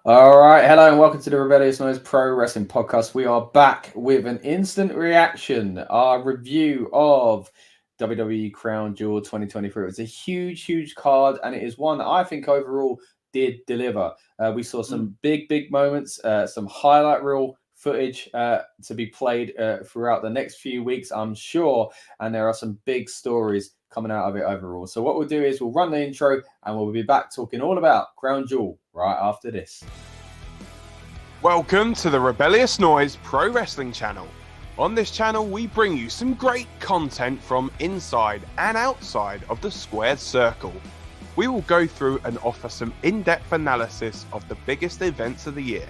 All right, hello and welcome to the Rebellious Noise Pro Wrestling Podcast. We are back with an instant reaction, our review of WWE Crown Jewel 2023. It's a huge card, and it is one that I think overall did deliver. We saw some big moments, some highlight reel footage to be played throughout the next few weeks, I'm sure, and there are some big stories coming out of it overall. So what we'll do is we'll run the intro and we'll be back talking all about Crown Jewel right after this. Welcome to the Rebellious Noise Pro Wrestling channel. On this channel we bring you some great content from inside and outside of the squared circle. We will go through and offer some in-depth analysis of the biggest events of the year,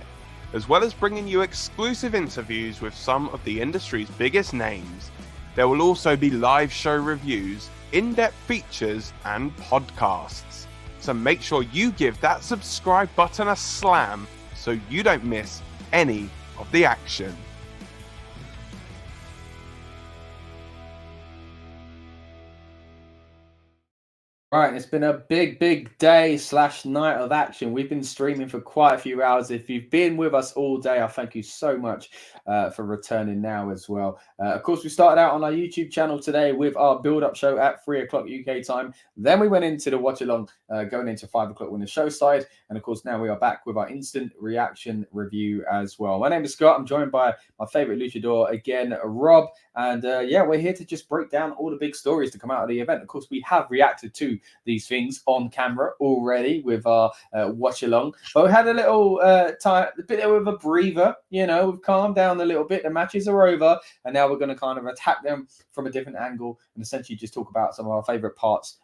as well as bringing you exclusive interviews with some of the industry's biggest names. There will also be live show reviews, in-depth features and podcasts. So make sure you give that subscribe button a slam so you don't miss any of the action. Right, it's been a big day / night of action. We've been streaming for quite a few hours. If you've been with us all day, I thank you so much for returning now as well. Of course, we started out on our YouTube channel today with our build-up show at 3 o'clock UK time. Then we went into the watch-along going into 5 o'clock when the show started. And of course, now we are back with our instant reaction review as well. My name is Scott. I'm joined by my favorite luchador again, Rob. And yeah, we're here to just break down all the big stories to come out of the event. Of course, we have reacted to these things on camera already with our watch along, but we had a little time, a bit of a breather. You know, we've calmed down a little bit. The matches are over, and now we're going to kind of attack them from a different angle and essentially just talk about some of our favorite parts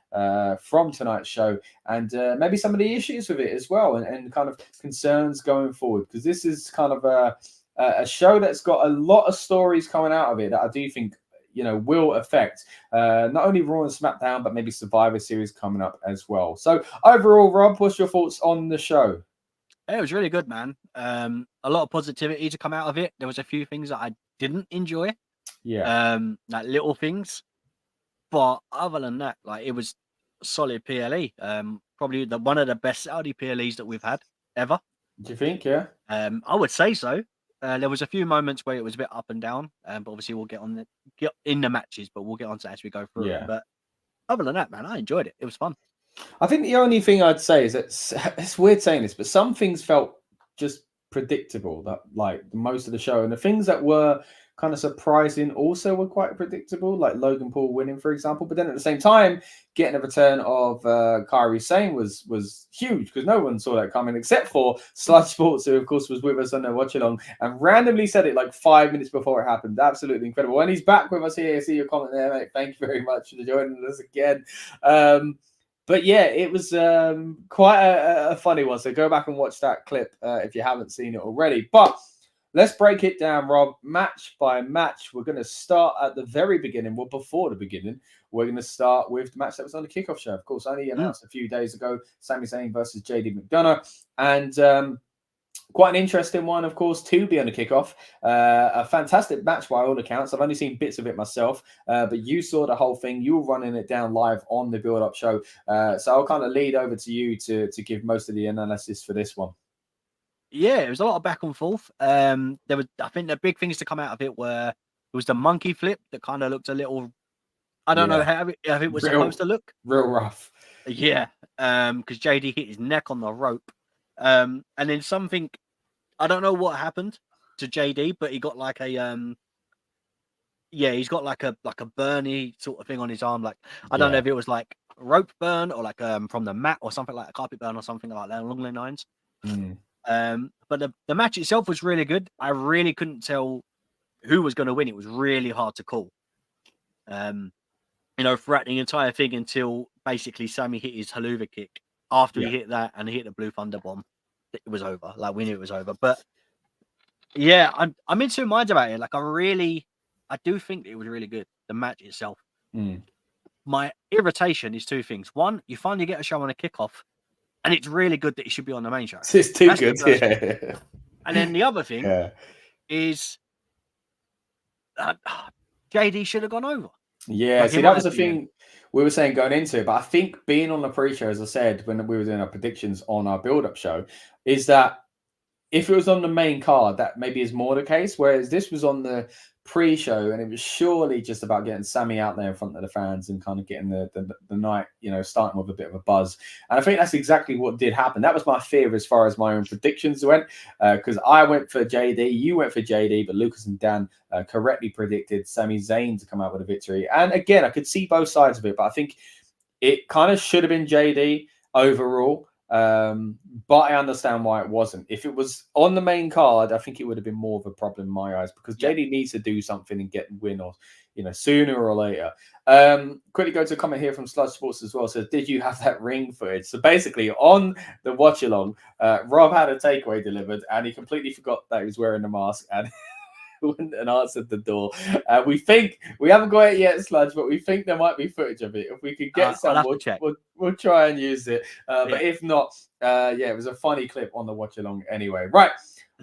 from tonight's show and maybe some of the issues with it as well, and kind of concerns going forward, because this is kind of a show that's got a lot of stories coming out of it that I do think, you know, will affect not only Raw and SmackDown, but maybe Survivor Series coming up as well. So overall, Rob, what's your thoughts on the show? It was really good, man. A lot of positivity to come out of it. There was a few things that I didn't enjoy. Yeah. Like little things. But other than that, like, it was solid PLE. Probably one of the best Saudi PLEs that we've had ever. Do you think? Yeah. I would say so. There was a few moments where it was a bit up and down, but obviously we'll get in the matches, but we'll get on to as we go through. Yeah. But other than that, man, I enjoyed it. It was fun. I think the only thing I'd say is that it's weird saying this, but some things felt just predictable. That like most of the show, and the things that were kind of surprising also were quite predictable, like Logan Paul winning, for example. But then at the same time, getting a return of Kairi Sane was huge, because no one saw that coming except for Sludge Sports, who of course was with us on the watch along and randomly said it like 5 minutes before it happened. Absolutely incredible. And he's back with us here. I see your comment there, mate. Thank you very much for joining us again. But yeah, it was quite a funny one. So go back and watch that clip if you haven't seen it already. But let's break it down, Rob, match by match. We're going to start at the very beginning. Well, before the beginning, we're going to start with the match that was on the kickoff show. Of course, only announced a few days ago, Sami Zayn versus JD McDonough. And quite an interesting one, of course, to be on the kickoff. A fantastic match by all accounts. I've only seen bits of it myself, but you saw the whole thing. You were running it down live on the build-up show. So I'll kind of lead over to you to give most of the analysis for this one. Yeah, it was a lot of back and forth. I think the big things to come out of it was the monkey flip that kind of looked a little, I don't know how it was supposed to look. Real rough. Yeah, because JD hit his neck on the rope. And then something, I don't know what happened to JD, but he got like a he's got like a burny sort of thing on his arm. Like, I don't know if it was like rope burn or like from the mat or something, like a carpet burn or something like that along the lines. But the match itself was really good. I really couldn't tell who was going to win. It was really hard to call. You know, throughout the entire thing until basically Sami hit his haluva kick. After he hit that and he hit the Blue Thunder Bomb, it was over. Like, we knew it was over. But yeah, I'm in two minds about it. Like, I do think it was really good, the match itself. My irritation is two things. One, you finally get a show on a kickoff, and it's really good that it should be on the main show. It's too good, yeah. And then the other thing is JD should have gone over. Yeah, like, see, that was the thing we were saying going into it. But I think being on the pre-show, as I said, when we were doing our predictions on our build-up show, is that if it was on the main card, that maybe is more the case. Whereas this was on the pre-show, and it was surely just about getting Sammy out there in front of the fans and kind of getting the night, starting with a bit of a buzz. And I think that's exactly what did happen. That was my fear as far as my own predictions went, because I went for JD, you went for JD, but Lucas and Dan correctly predicted Sami Zayn to come out with a victory. And again, I could see both sides of it, but I think it kind of should have been JD overall. But I understand why it wasn't. If it was on the main card, I think it would have been more of a problem in my eyes, because JD needs to do something and get win, or sooner or later. Quickly go to a comment here from Sludge Sports as well. Says, did you have that ring footage? So basically, on the watch along, Rob had a takeaway delivered, and he completely forgot that he was wearing the mask and went and answered the door. We haven't got it yet, Sludge, but we think there might be footage of it. If we could get some, we'll try and use it. But if not, it was a funny clip on the watch along anyway. Right.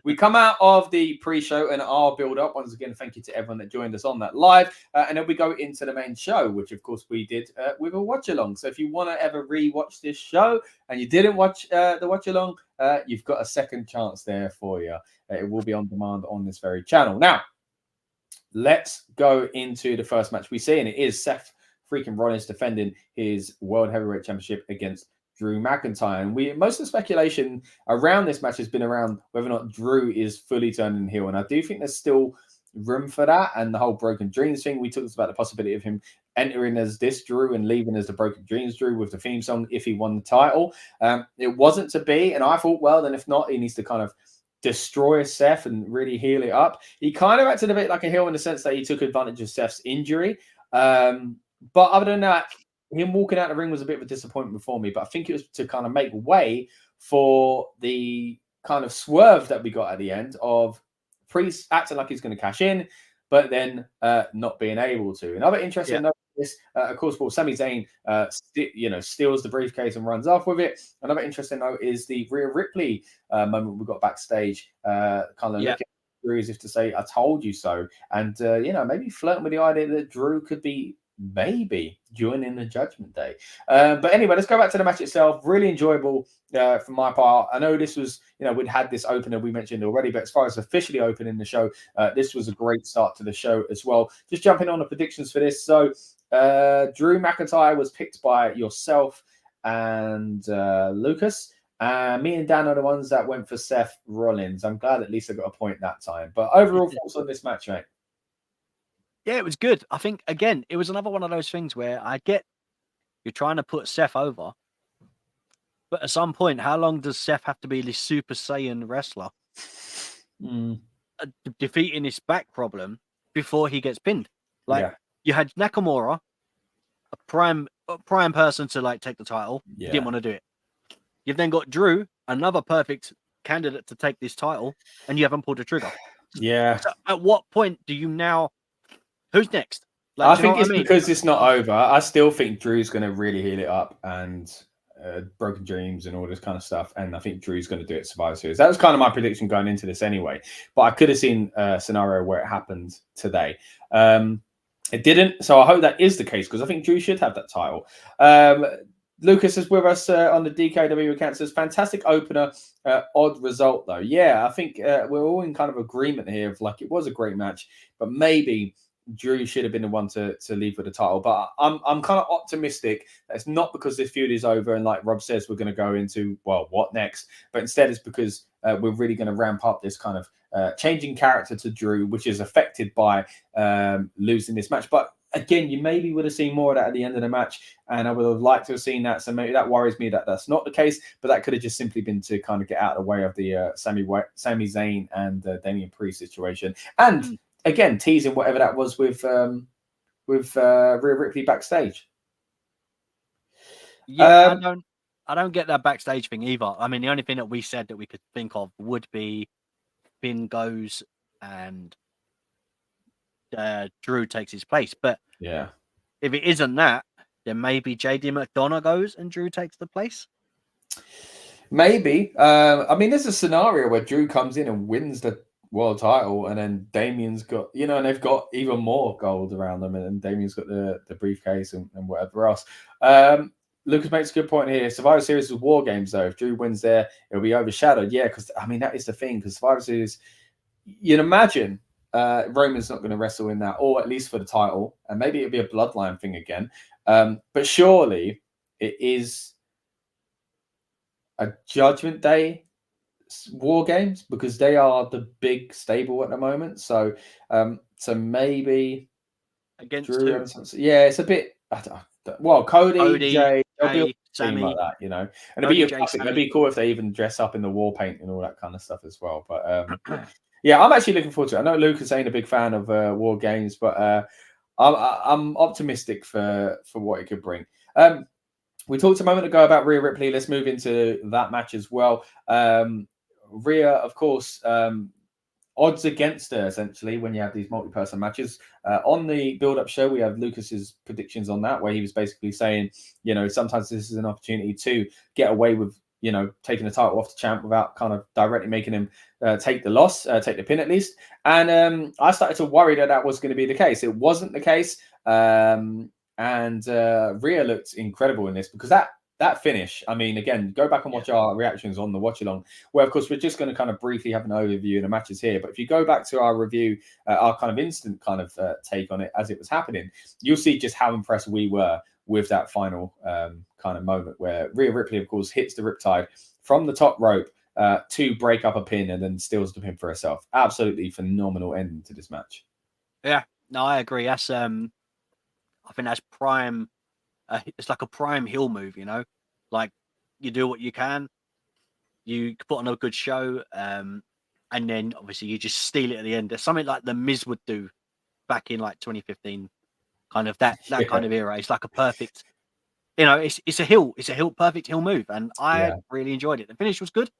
We come out of the pre-show and our build-up. Once again, thank you to everyone that joined us on that live. And then we go into the main show, which, of course, we did with a watch-along. So if you want to ever re-watch this show and you didn't watch the watch-along, you've got a second chance there for you. It will be on demand on this very channel. Now, let's go into the first match we see, and it is Seth freaking Rollins defending his World Heavyweight Championship against Drew McIntyre. And most of the speculation around this match has been around whether or not Drew is fully turning heel. And I do think there's still room for that. And the whole Broken Dreams thing, we talked about the possibility of him entering as this Drew and leaving as the Broken Dreams Drew with the theme song if he won the title. It wasn't to be. And I thought, well, then if not, he needs to kind of destroy Seth and really heal it up. He kind of acted a bit like a heel in the sense that he took advantage of Seth's injury. But other than that, him walking out the ring was a bit of a disappointment for me, but I think it was to kind of make way for the kind of swerve that we got at the end of Priest acting like he's going to cash in, but then not being able to. Another interesting note is, of course, Sami Zayn, steals the briefcase and runs off with it. Another interesting note is the Rhea Ripley moment we got backstage, kind of looking at Drew as if to say, I told you so. And, maybe flirting with the idea that Drew could be maybe joining the Judgment Day. But anyway, let's go back to the match itself. Really enjoyable from my part. I know this was, we'd had this opener we mentioned already, but as far as officially opening the show, this was a great start to the show as well. Just jumping on the predictions for this. So Drew McIntyre was picked by yourself and Lucas. Me and Dan are the ones that went for Seth Rollins. I'm glad at least I got a point that time. But overall thoughts on this match, mate? Yeah, it was good. I think, again, it was another one of those things where I get you're trying to put Seth over, but at some point, how long does Seth have to be this Super Saiyan wrestler defeating this back problem before he gets pinned? You had Nakamura, a prime person to take the title. He didn't want to do it. You've then got Drew, another perfect candidate to take this title, and you haven't pulled the trigger. Yeah. So at what point do you now? Who's next? I think it's because it's not over. I still think Drew's going to really heal it up and Broken Dreams and all this kind of stuff. And I think Drew's going to do it Survivor Series. That was kind of my prediction going into this anyway. But I could have seen a scenario where it happened today. It didn't. So I hope that is the case, because I think Drew should have that title. Lucas is with us on the DKW account. Says fantastic opener, odd result though. Yeah, I think we're all in kind of agreement here of it was a great match, but maybe Drew should have been the one to leave with the title. But I'm kind of optimistic that it's not because this feud is over and, like Rob says, we're going to go into, well, what next? But instead it's because we're really going to ramp up this kind of changing character to Drew, which is affected by losing this match. But again, you maybe would have seen more of that at the end of the match, and I would have liked to have seen that. So maybe that worries me that that's not the case, but that could have just simply been to kind of get out of the way of the Sami Zayn and Damian Priest situation. And again, teasing whatever that was with Rhea Ripley backstage. Yeah, I don't get that backstage thing either. I mean, the only thing that we said that we could think of would be Finn goes and Drew takes his place. But yeah, if it isn't that, then maybe JD McDonough goes and Drew takes the place. Maybe. I mean, there's a scenario where Drew comes in and wins the world title, and then Damian's got, and they've got even more gold around them, and then Damian's got the briefcase and whatever else. Lucas makes a good point here. Survivor Series is War Games, though. If Drew wins there, it'll be overshadowed. Yeah, because I mean that is the thing. Because Survivor Series, you'd imagine Roman's not going to wrestle in that, or at least for the title, and maybe it'll be a bloodline thing again. But surely it is a Judgment Day War Games because they are the big stable at the moment. So, so maybe against Drew. who? Yeah, it's a bit. Well, Cody, Jay, they'll be a team Sammy, like that, you know. And Cody, it'd be Jay, a classic. It'd Sammy. be cool if they even dress up in the war paint and all that kind of stuff as well. But yeah, I'm actually looking forward to it. I know Lucas ain't a big fan of War Games, but I'm optimistic for what it could bring. We talked a moment ago about Rhea Ripley. Let's move into that match as well. Rhea, of course, odds against her, essentially, when you have these multi-person matches. On the build-up show, we have Lucas's predictions on that, where he was basically saying, you know, sometimes this is an opportunity to get away with, you know, taking the title off the champ without kind of directly making him take the loss, take the pin at least. And I started to worry that was going to be the case. It wasn't the case. And Rhea looked incredible in this because that finish, I mean, again, go back and watch our reactions on the watch along, where, of course, we're just going to kind of briefly have an overview of the matches here. But if you go back to our review, our kind of instant kind of take on it as it was happening, you'll see just how impressed we were with that final kind of moment where Rhea Ripley, of course, hits the Riptide from the top rope to break up a pin and then steals the pin for herself. Absolutely phenomenal ending to this match. Yeah, no, I agree. That's I think that's prime. It's like a prime heel move, you know. Like you do what you can, you put on a good show, and then obviously you just steal it at the end. There's something like the Miz would do back in like 2015, kind of that kind of era. It's like a perfect, you know, it's a perfect heel move, and I really enjoyed it. The finish was good,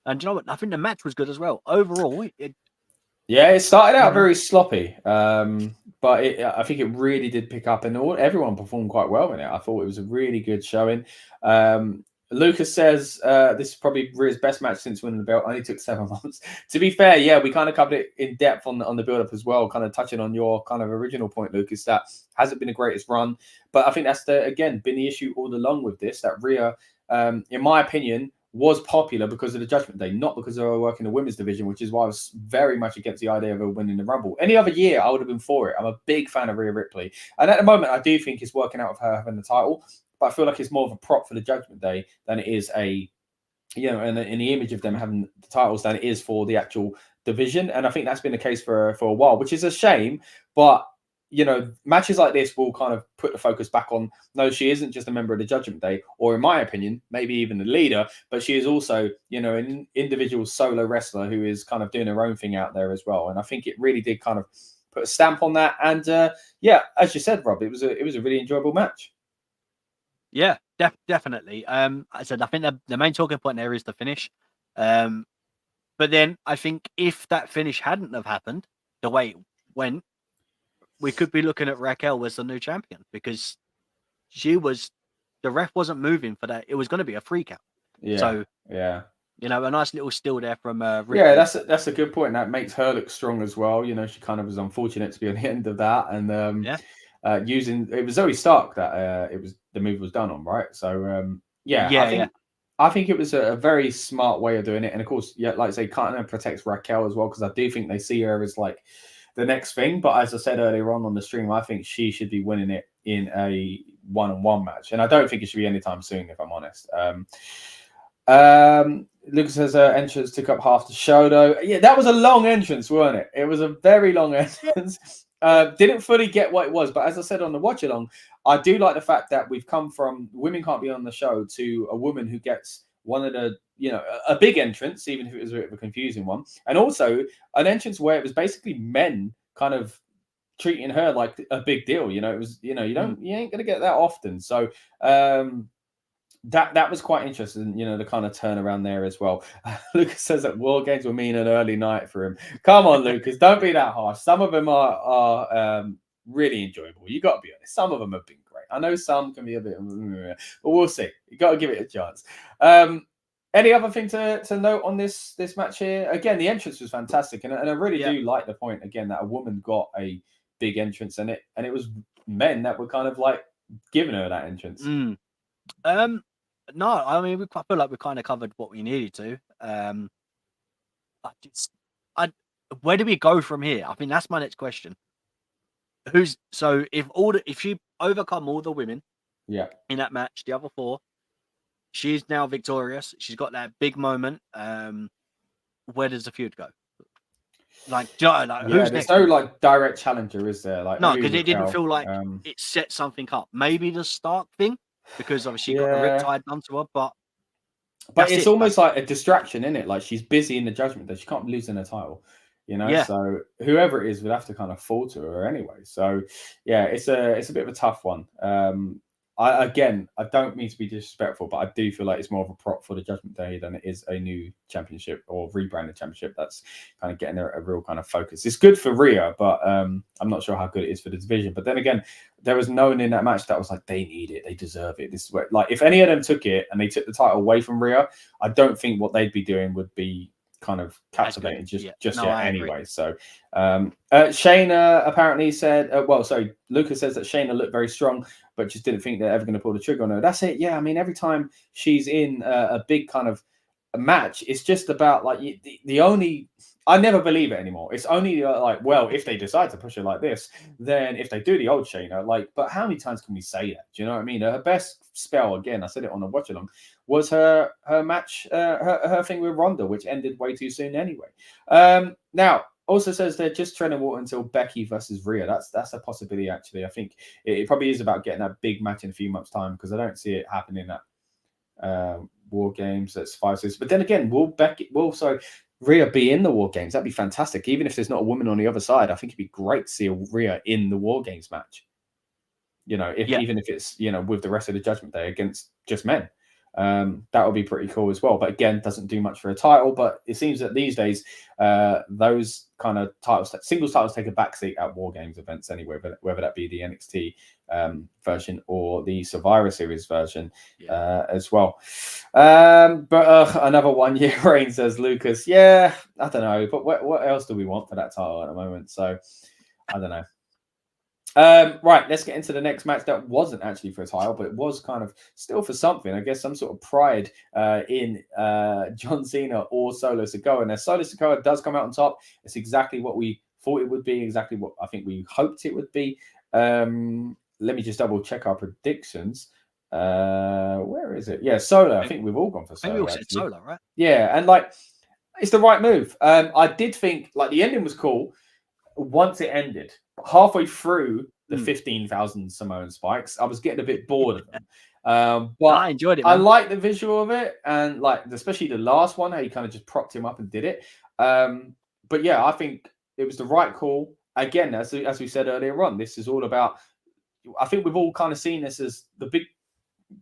and you know what? I think the match was good as well. Overall, it started out very sloppy, but I think it really did pick up, and everyone performed quite well in it. I thought it was a really good showing. Lucas says this is probably Rhea's best match since winning the belt. Only took 7 months. To be fair, yeah, we kind of covered it in depth on the build-up as well, kind of touching on your kind of original point, Lucas, that hasn't been the greatest run. But I think that's been the issue all along with this, that Rhea, in my opinion, was popular because of the Judgment Day, not because of her work in the women's division, which is why I was very much against the idea of her winning the Rumble. Any other year, I would have been for it. I'm a big fan of Rhea Ripley. And at the moment, I do think it's working out with her having the title, but I feel like it's more of a prop for the Judgment Day than it is in the image of them having the titles than it is for the actual division. And I think that's been the case for a while, which is a shame, but you know, matches like this will kind of put the focus back on, no, she isn't just a member of the Judgment Day, or in my opinion, maybe even the leader, but she is also, you know, an individual solo wrestler who is kind of doing her own thing out there as well. And I think it really did kind of put a stamp on that. And as you said, Rob, it was a really enjoyable match. Yeah, definitely. I said, I think the main talking point there is the finish. But then I think if that finish hadn't have happened the way it went, we could be looking at Raquel as the new champion because the ref wasn't moving for that. It was going to be a free count. Yeah. So, you know, a nice little steal there from Ripley. Yeah, that's a good point. That makes her look strong as well. You know, she kind of was unfortunate to be on the end of that. And using, it was Zoey Stark that the move was done on, right? So, I think it was a very smart way of doing it. And of course, like I say, kind of protects Raquel as well, because I do think they see her as like the next thing. But as I said earlier on the stream, I think she should be winning it in a one-on-one match. And I don't think it should be anytime soon, if I'm honest. Lucas says entrance took up half the show, though. Yeah, that was a long entrance, wasn't it? It was a very long entrance. Didn't fully get what it was, but as I said on the watch along, I do like the fact that we've come from women can't be on the show to a woman who gets one of the, you know, a big entrance, even if it was a bit of a confusing one, and also an entrance where it was basically men kind of treating her like a big deal. You know, it was, you know, you ain't gonna get that often. So that was quite interesting, you know, the kind of turnaround there as well. Lucas says that War Games will mean an early night for him. Come on, Lucas, don't be that harsh. Some of them are really enjoyable. You got to be honest. Some of them have been great. I know some can be a bit, but we'll see. You got to give it a chance. Any other thing to note on this match here? Again, the entrance was fantastic, and I really do like the point again that a woman got a big entrance in it, and it was men that were kind of like giving her that entrance. No, I mean, I feel like we kind of covered what we needed to. Where do we go from here? I think that's my next question. If she overcome all the women, Yeah, in that match, the other 4, she's now victorious. She's got that big moment. Where does the feud go? Who's there's next? no like direct challenger, is there? Like No, maybe because it didn't Raquel. feel like it set something up. Maybe the Stark thing, because obviously she got the Yeah. riptide done to her, but it's almost like a distraction, isn't it? Like she's busy in the Judgment Day. She can't be losing her title, you know. Yeah. So whoever it is would have to kind of fall to her anyway. So yeah, it's a bit of a tough one. I don't mean to be disrespectful, but I do feel like it's more of a prop for the Judgment Day than it is a new championship or rebranded championship that's kind of getting a real kind of focus. It's good for Rhea, but I'm not sure how good it is for the division. But then again, there was no one in that match that was like, they need it, they deserve it. This is where, like, if any of them took it and they took the title away from Rhea, I don't think what they'd be doing would be kind of captivating just yet anyway. So Shayna apparently said, Lucas says that Shayna looked very strong, but just didn't think they're ever going to pull the trigger on her. That's it. Yeah, I mean, every time she's in a big kind of a match, it's just about like the only. I never believe it anymore. It's only if they decide to push her like this, then if they do the old Shayna, but how many times can we say that? Do you know what I mean? Her best spell, again, I said it on the watch along, was her match, her thing with Ronda, which ended way too soon anyway. Now, also says they're just treading water until Becky versus Rhea. That's a possibility, actually. I think it probably is about getting that big match in a few months' time, because I don't see it happening at War Games. That's 5-6. But then again, will Rhea be in the War Games? That'd be fantastic. Even if there's not a woman on the other side, I think it'd be great to see a Rhea in the War Games match. Even if it's with the rest of the Judgment Day against just men. That would be pretty cool as well. But again, doesn't do much for a title. But it seems that these days, those kind of titles, singles titles, take a backseat at War Games events anyway, whether that be the NXT version or the Survivor Series version as well. But another 1 year reign, says Lucas. Yeah, I don't know. But what else do we want for that title at the moment? So I don't know. Right, let's get into the next match that wasn't actually for a title, but it was kind of still for something. I guess some sort of pride in John Cena or Solo Sikoa. Now, Solo Sikoa does come out on top. It's exactly what we thought it would be, exactly what I think we hoped it would be. Let me just double check our predictions. Where is it? Yeah, Solo. I think we've all gone for Solo. Maybe we all said Solo, right? Yeah, and it's the right move. I did think the ending was cool once it ended. Halfway through the 15,000 Samoan spikes, I was getting a bit bored of them. But I enjoyed it, man. I like the visual of it, and especially the last one, how you kind of just propped him up and did it. But yeah, I think it was the right call. Again, as we said earlier on, this is all about. I think we've all kind of seen this as the big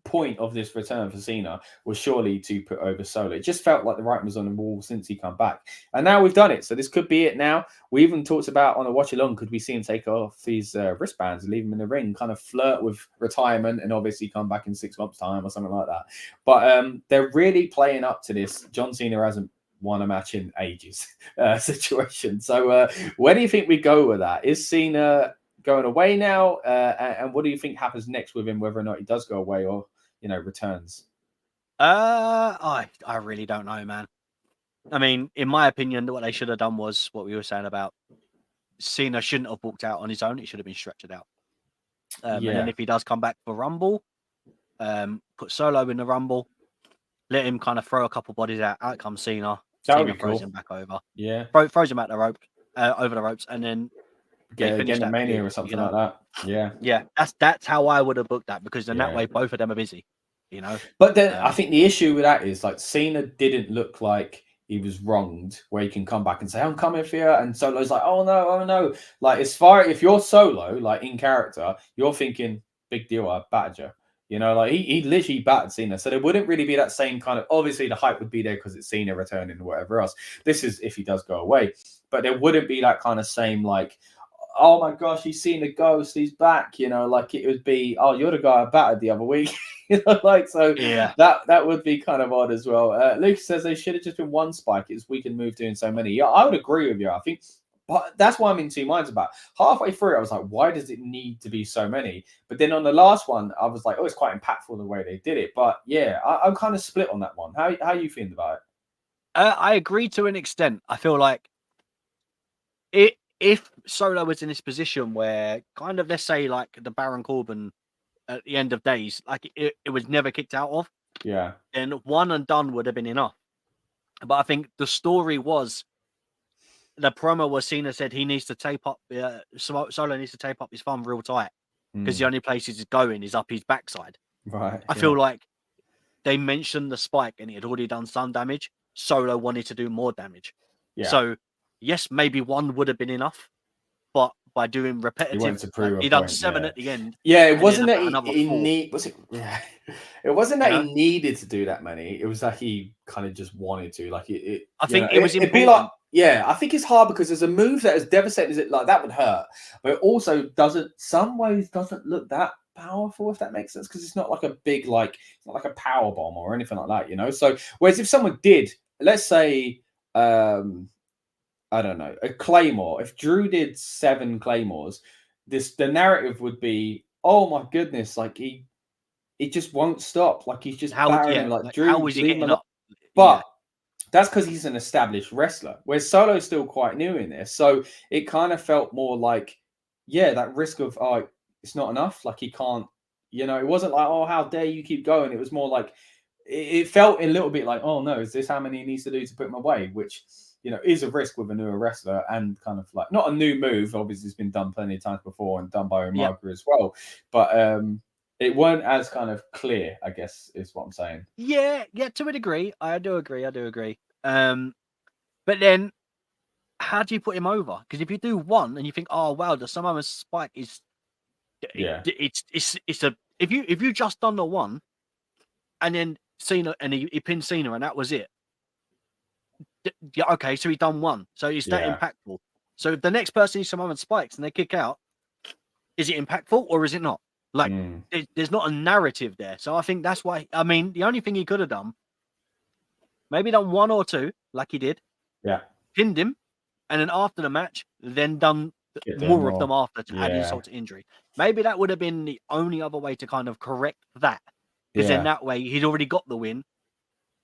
point of this return for Cena was surely to put over Solo. It just felt like the writing was on the wall since he come back, and now we've done it. So this could be it. Now we even talked about on a watch along, could we see him take off these wristbands and leave him in the ring, kind of flirt with retirement, and obviously come back in 6 months' time or something like that. But they're really playing up to this John Cena hasn't won a match in ages situation. So where do you think we go with that? Is Cena going away now, and what do you think happens next with him, whether or not he does go away or returns? I really don't know, man. I mean, in my opinion, what they should have done was what we were saying about Cena shouldn't have walked out on his own. It should have been stretched out. And then if he does come back for Rumble, put Solo in the Rumble, let him kind of throw a couple bodies out. Out comes Cena. Cena throws him back over. Yeah, throws him out the rope, over the ropes, and then again, a Mania or something like that. Yeah, that's how I would have booked that, because then that way both of them are busy, But then I think the issue with that is Cena didn't look like he was wronged, where he can come back and say, "I'm coming for you," and Solo's like, "Oh no!" If you're Solo, in character, you're thinking, "Big deal, I battered you." He literally battered Cena. So there wouldn't really be that same kind of, obviously the hype would be there because it's Cena returning or whatever else. This is if he does go away. But there wouldn't be that kind of same oh my gosh, he's seen a ghost, he's back, it would be, oh, you're the guy I battered the other week. That would be kind of odd as well. Lucas says they should have just been one spike. It's weekend move doing so many. Yeah, I would agree with you. I think But that's why I'm in two minds about. Halfway through, I was like, why does it need to be so many? But then on the last one, I was like, oh, it's quite impactful the way they did it. But yeah, I'm kind of split on that one. How are you feeling about it? I agree to an extent. I feel like if Solo was in this position where kind of, let's say, like the Baron Corbin at the end of days, like it was never kicked out of, Yeah, then one and done would have been enough. But I think the story was, the promo was, Cena said he needs to tape up, Solo needs to tape up his thumb real tight because the only place he's going is up his backside. right. I feel like they mentioned the spike and he had already done some damage. Solo wanted to do more damage. Yeah. So, yes, maybe one would have been enough, but by doing repetitive, he done 7 at the end. Yeah, it wasn't that it wasn't that he needed to do that many. It was that he kind of just wanted to. Like it I think it was it'd be important. like, yeah, I think it's hard because there's a move that as devastating as it, like that would hurt, but it also doesn't. Some ways doesn't look that powerful, if that makes sense, because it's not like a big, like it's not like a power bomb or anything like that, you know. So whereas if someone did, let's say, I don't know, a Claymore. If Drew did 7 Claymores, the narrative would be, oh my goodness, like he just won't stop. Like he's just battering, like Drew. How is he getting up? But that's because he's an established wrestler, whereas Solo's still quite new in this. So it kind of felt more like, yeah, that risk of, oh, it's not enough. Like he can't, you know, it wasn't like, oh, how dare you keep going. It was more like, it felt a little bit like, oh no, is this how many he needs to do to put him away? Which, you know, is a risk with a newer wrestler, and kind of like not a new move. Obviously, it's been done plenty of times before and done by Umaga as well. But it weren't as kind of clear, I guess, is what I'm saying. Yeah, to a degree. I do agree. But then, how do you put him over? Because if you do one and you think, oh wow, the Samoan spike is, it's a if you just done the one, and then Cena and he pinned Cena and that was it. Yeah, okay, so he done one. So is that impactful? So if the next person is Samoan spikes and they kick out, is it impactful or is it not? Like, there's not a narrative there. So I think that's why. I mean, the only thing he could have done, maybe done 1 or 2, like he did. Yeah. Pinned him, and then after the match, then done more of them after to add insult to injury. Maybe that would have been the only other way to kind of correct that. Because then that way he'd already got the win.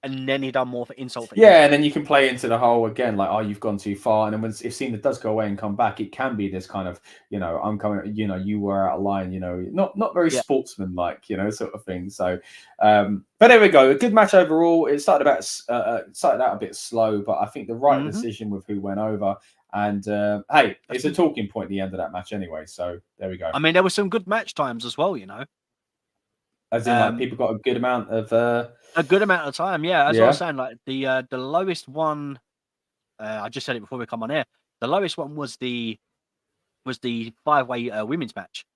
And then he done more for insult. And then you can play into the whole again, like, oh, you've gone too far. And then if Cena does go away and come back, it can be this kind of, you know, I'm coming, you know, you were out of line, you know, not very sportsman-like, you know, sort of thing. So, but there we go. A good match overall. It started out a bit slow, but I think the right decision with who went over. And hey, it's a talking point at the end of that match anyway. So there we go. I mean, there were some good match times as well, you know. As in, like, people got a good amount of time, yeah. As I was saying, like the lowest one, I just said it before we come on air. The lowest one was the 5-way women's match.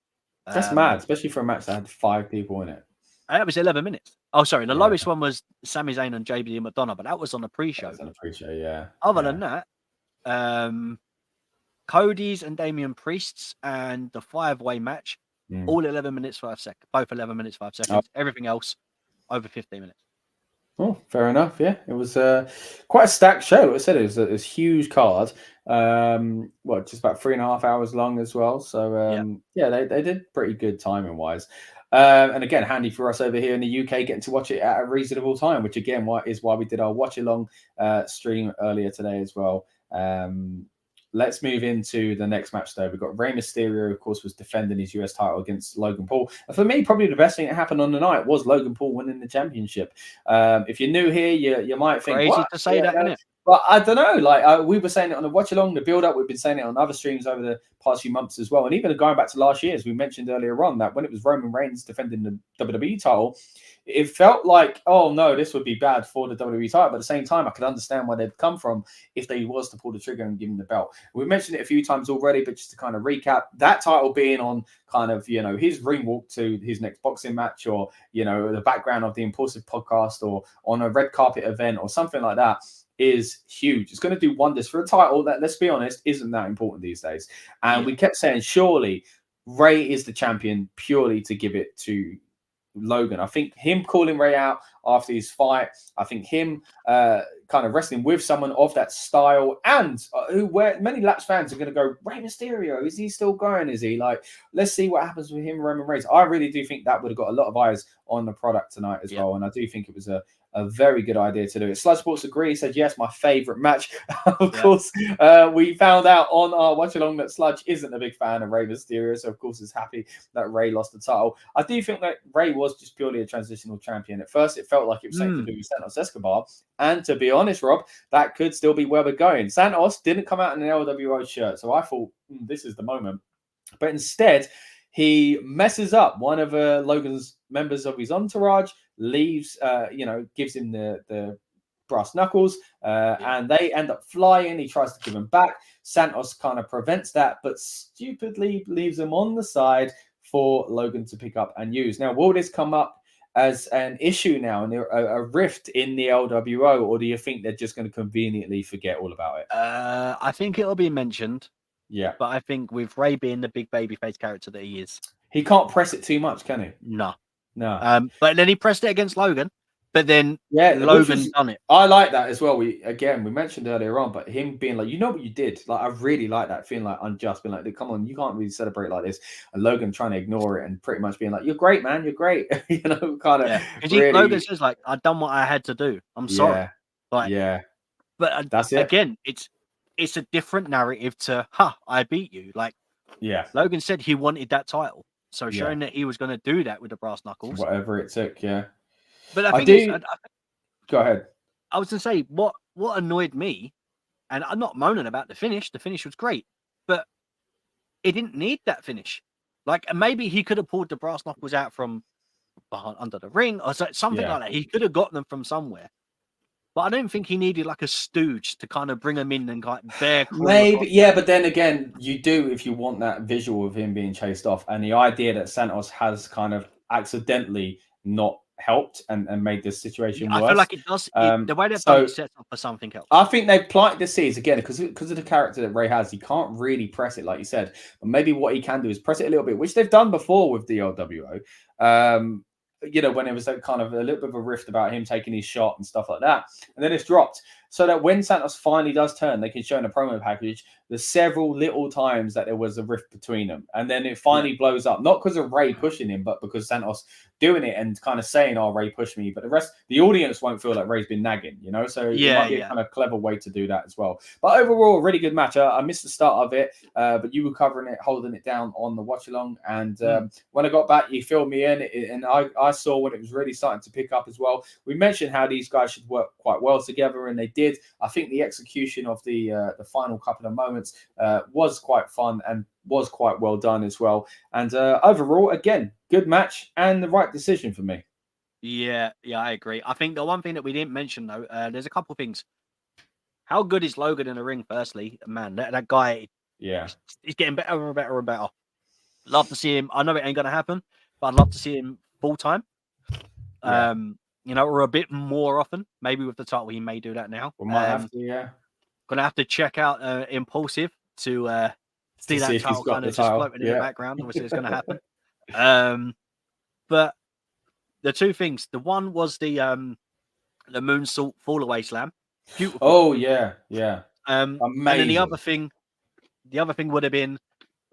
That's mad, especially for a match that had 5 people in it. That was 11 minutes. Oh, sorry. The lowest one was Sami Zayn and JBD McDonough, but that was on the pre-show. That was on the pre-show, yeah. Other than that, Cody's and Damian Priest's and the 5-way match. All 11 minutes 5 seconds. Both 11 minutes 5 seconds. Everything else over 15 minutes. Oh, fair enough. Yeah, it was quite a stacked show. Like I said, it was a huge card. Just about 3.5 hours long as well. So they did pretty good timing wise. And again, handy for us over here in the UK, getting to watch it at a reasonable time, which again is why we did our watch along stream earlier today as well. Let's move into the next match, though. We've got Rey Mysterio, of course, was defending his US title against Logan Paul. And for me, probably the best thing that happened on the night was Logan Paul winning the championship. If you're new here, you might think, crazy to say that, isn't it? But I don't know. Like we were saying it on the watch along, the build up. We've been saying it on other streams over the past few months as well. And even going back to last year, as we mentioned earlier on, that when it was Roman Reigns defending the WWE title, it felt like, oh no, this would be bad for the WWE title. But at the same time, I could understand where they'd come from if they was to pull the trigger and give him the belt. We mentioned it a few times already, but just to kind of recap, that title being on kind of, you know, his ring walk to his next boxing match, or, you know, the background of the Impulsive podcast, or on a red carpet event or something like that, is huge. It's going to do wonders for a title that, let's be honest, isn't that important these days. And we kept saying, surely Rey is the champion purely to give it to Logan. I think him calling Ray out after his fight, I think him kind of wrestling with someone of that style, and where many Laps fans are going to go, Rey Mysterio, is he still going? Is he like, let's see what happens with him and Roman Reigns. I really do think that would have got a lot of eyes on the product tonight as well, and I do think it was a very good idea to do it. Sludge Sports agree. He said, yes, my favorite match. Of course, we found out on our watch along that Sludge isn't a big fan of Rey Mysterio. So, of course, is happy that Rey lost the title. I do think that Rey was just purely a transitional champion. At first, it felt like it was something to do with Santos Escobar. And to be honest, Rob, that could still be where we're going. Santos didn't come out in an LWO shirt. So I thought, this is the moment. But instead, he messes up one of Logan's members of his entourage, leaves, gives him the brass knuckles, and they end up flying. He tries to give them back. Santos kind of prevents that, but stupidly leaves them on the side for Logan to pick up and use. Now, will this come up as an issue now and a rift in the LWO, or do you think they're just going to conveniently forget all about it? I think it'll be mentioned. Yeah. But I think with Rey being the big babyface character that he is, he can't press it too much, can he? No. But then he pressed it against Logan, but then Logan done it. I like that as well. We mentioned earlier on, but him being like, you know what you did? Like, I really like that, feeling like unjust, being like, come on, you can't really celebrate like this. And Logan trying to ignore it and pretty much being like, you're great, man, you're great. Kind of. Yeah. Really... Logan says like, I've done what I had to do. I'm sorry. But that's it. Again, it's a different narrative to, I beat you. Like, Logan said he wanted that title. So showing that he was going to do that with the brass knuckles. Whatever it took, yeah. But I think go ahead. I was going to say, what annoyed me, and I'm not moaning about the finish was great, but it didn't need that finish. Like, maybe he could have pulled the brass knuckles out from behind, under the ring or something like that. He could have got them from somewhere. But I don't think he needed like a stooge to kind of bring him in and like bear. Maybe, but then again, you do if you want that visual of him being chased off, and the idea that Santos has kind of accidentally not helped and made this situation worse. I feel like it does. The way they've done it sets up for something else. I think they've planted the seeds again because of the character that Rey has. He can't really press it like you said, but maybe what he can do is press it a little bit, which they've done before with the LWO. When it was that kind of a little bit of a rift about him taking his shot and stuff like that. And then it's dropped. So that when Santos finally does turn, they can show in a promo package the several little times that there was a rift between them. And then it finally blows up. Not because of Rey pushing him, but because Santos doing it and kind of saying, oh, Rey pushed me. But the audience won't feel like Rey's been nagging, So it might be a kind of clever way to do that as well. But overall, a really good match. I missed the start of it, but you were covering it, holding it down on the watch along. And when I got back, you filled me in. And I saw when it was really starting to pick up as well. We mentioned how these guys should work quite well together, and they did. I think the execution of the final couple of moments was quite fun and was quite well done as well. And overall, again, good match and the right decision for me. Yeah, I agree. I think the one thing that we didn't mention though, there's a couple of things. How good is Logan in the ring? Firstly, man, that guy, he's getting better and better and better. Love to see him. I know it ain't gonna happen, but I'd love to see him full time. Or a bit more often. Maybe with the title, he may do that now. We might have to, Gonna have to check out Impulsive to see that title kind of just floating in the background. Obviously, it's gonna happen. But the two things. The one was the moonsault fall away slam. Beautiful. Oh yeah. Amazing. And then the other thing would have been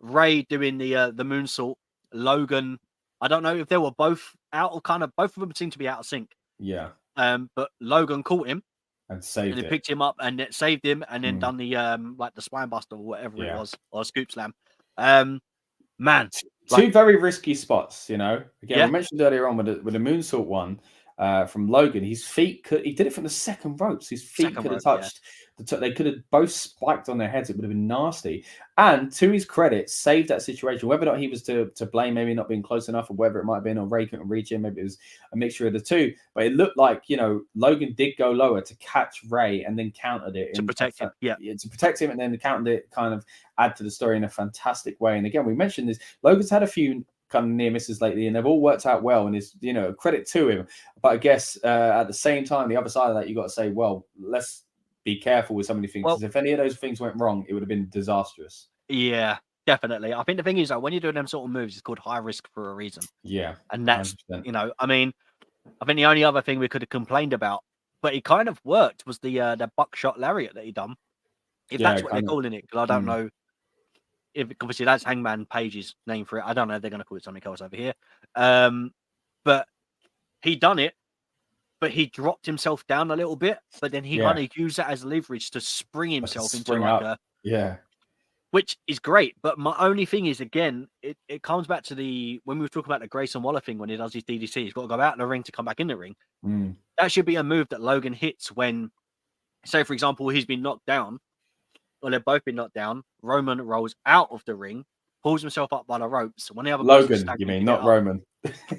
Rey doing the moonsault. Logan. I don't know if they were both out or both of them seem to be out of sync. Yeah. But Logan caught him and saved it. Picked him up and it saved him, and then done the like the spine buster or whatever it was, or scoop slam. Man, two very risky spots. Again, we mentioned earlier on with the moonsault one. From Logan, his feet he did it from the second ropes. His feet could have touched. They could have both spiked on their heads. It would have been nasty. And to his credit, saved that situation. Whether or not he was to blame, maybe not being close enough, or whether it might have been, or Rey couldn't reach him. Maybe it was a mixture of the two. But it looked like Logan did go lower to catch Rey and then countered it to protect him. To protect him, and then countered it, kind of add to the story in a fantastic way. And again, we mentioned this. Logan's had a few kind of near misses lately, and they've all worked out well, and is credit to him. But I guess at the same time, the other side of that, you got to say, well, let's be careful with so many things, because if any of those things went wrong, it would have been disastrous. Yeah, definitely. I think the thing is, though, when you're doing them sort of moves, it's called high risk for a reason. Yeah. And that's, 100%. I mean, I think the only other thing we could have complained about, but it kind of worked, was the buckshot lariat that he done. If Yeah, that's what they're kinda. calling it, because I don't know if, obviously, that's Hangman Page's name for it. I don't know if they're going to call it something else over here. But he done it, but he dropped himself down a little bit, but then he kind of used that as leverage to spring himself into spring like up. Yeah. which is great. But my only thing is, again, it comes back to when we were talking about the Grayson Waller thing, when he does his DDC, he's got to go out in the ring to come back in the ring. That should be a move that Logan hits when, say, for example, he's been knocked down, or they've both been knocked down. Roman rolls out of the ring, pulls himself up by the ropes. When the other Logan, you mean, not Roman?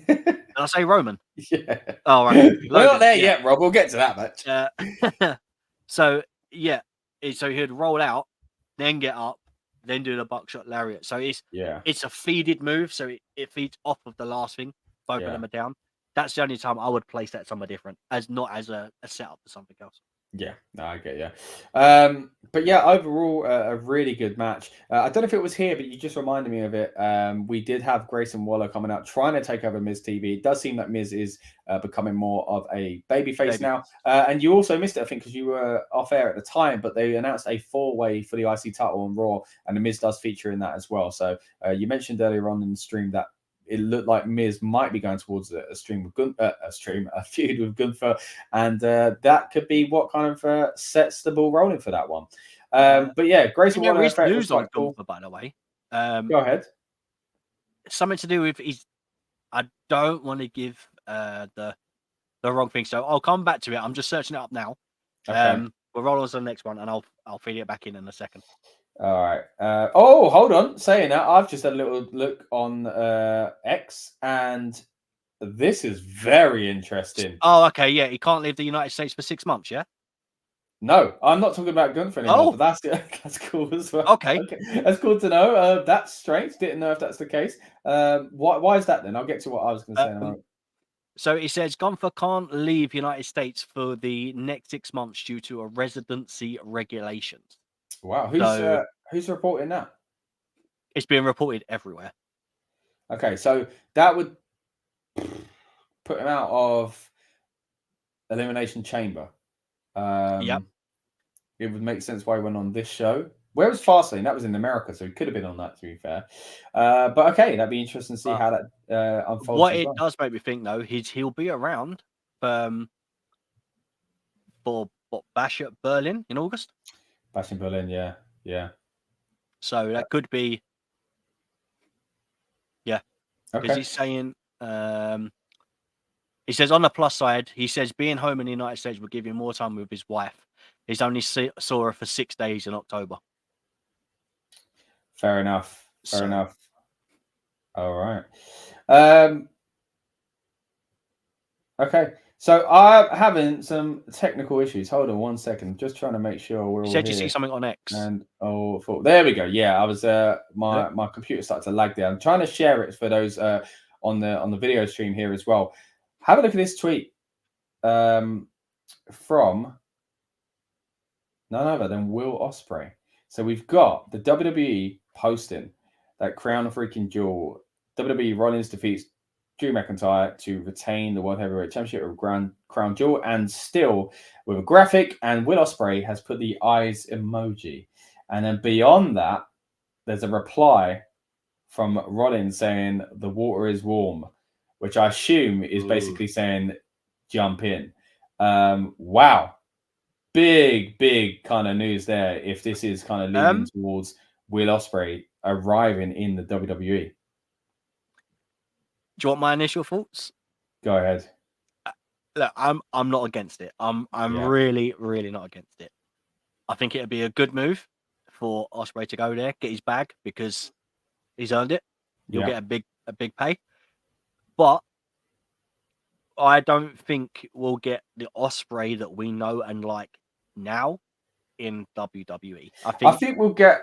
Did I say Roman? Yeah. Oh, right. We're not there yet, Rob. We'll get to that match. So he'd roll out, then get up, then do the buckshot lariat. So it's a feeded move, so it feeds off of the last thing. Both of them are down. That's the only time I would place that somewhere different, not as a setup for something else. Yeah, no, I get you. But yeah, overall, a really good match. I don't know if it was here, but you just reminded me of it. We did have Grayson Waller coming out trying to take over Miz TV. It does seem that Miz is becoming more of a babyface now. And you also missed it, I think, because you were off air at the time, but they announced a 4-way for the IC title on Raw, and the Miz does feature in that as well. So you mentioned earlier on in the stream that it looked like Miz might be going towards a feud with Gunther, and that could be what kind of sets the ball rolling for that one. But yeah, Grayson Waller effect was quite cool. Gunther, by the way. Go ahead. Something to do with I don't want to give the wrong thing, so I'll come back to it. I'm just searching it up now. Okay. We'll roll on to the next one, and I'll feed it back in a second. All right. Hold on. Saying that, I've just had a little look on X, and this is very interesting. Oh, okay. Yeah, he can't leave the United States for 6 months. Yeah. No, I'm not talking about Gunther anymore. But that's cool as well. Okay. That's cool to know. That's strange. Didn't know if that's the case. Why is that then? I'll get to what I was going to say in a moment. So it says Gunther can't leave United States for the next 6 months due to a residency regulations. Wow, who's reporting that? It's being reported everywhere. Okay, so that would put him out of Elimination Chamber. Yep. It would make sense why he went on this show. Where was Fastlane? That was in America, so he could have been on that, to be fair. But okay, that'd be interesting to see how that unfolds. What it does make me think, though, is he'll be around for Bash at Berlin in August. Bash in Berlin, yeah. So that could be, yeah. Because he's saying, he says on the plus side, he says being home in the United States will give him more time with his wife. He's only saw her for 6 days in October. Fair enough. All right. Okay. So I'm having some technical issues. Hold on 1 second. Just trying to make sure we're all here. You see something on X. And there we go. Yeah, I was my computer started to lag there. I'm trying to share it for those on the video stream here as well. Have a look at this tweet from none other than Will Ospreay. So we've got the WWE posting that Crown Freakin Jewel. WWE Rollins defeats Drew McIntyre to retain the World Heavyweight Championship of Crown Jewel, and still with a graphic, and Will Ospreay has put the eyes emoji. And then beyond that, there's a reply from Rollins saying the water is warm, which I assume is basically saying jump in. Wow. Big kind of news there if this is kind of leading towards Will Ospreay arriving in the WWE. Do you want my initial thoughts? Go ahead. Look, I'm not against it. I'm really not against it. I think it'd be a good move for Ospreay to go there, get his bag, because he's earned it. You'll get a big pay. But I don't think we'll get the Ospreay that we know and like now in WWE. I think we'll get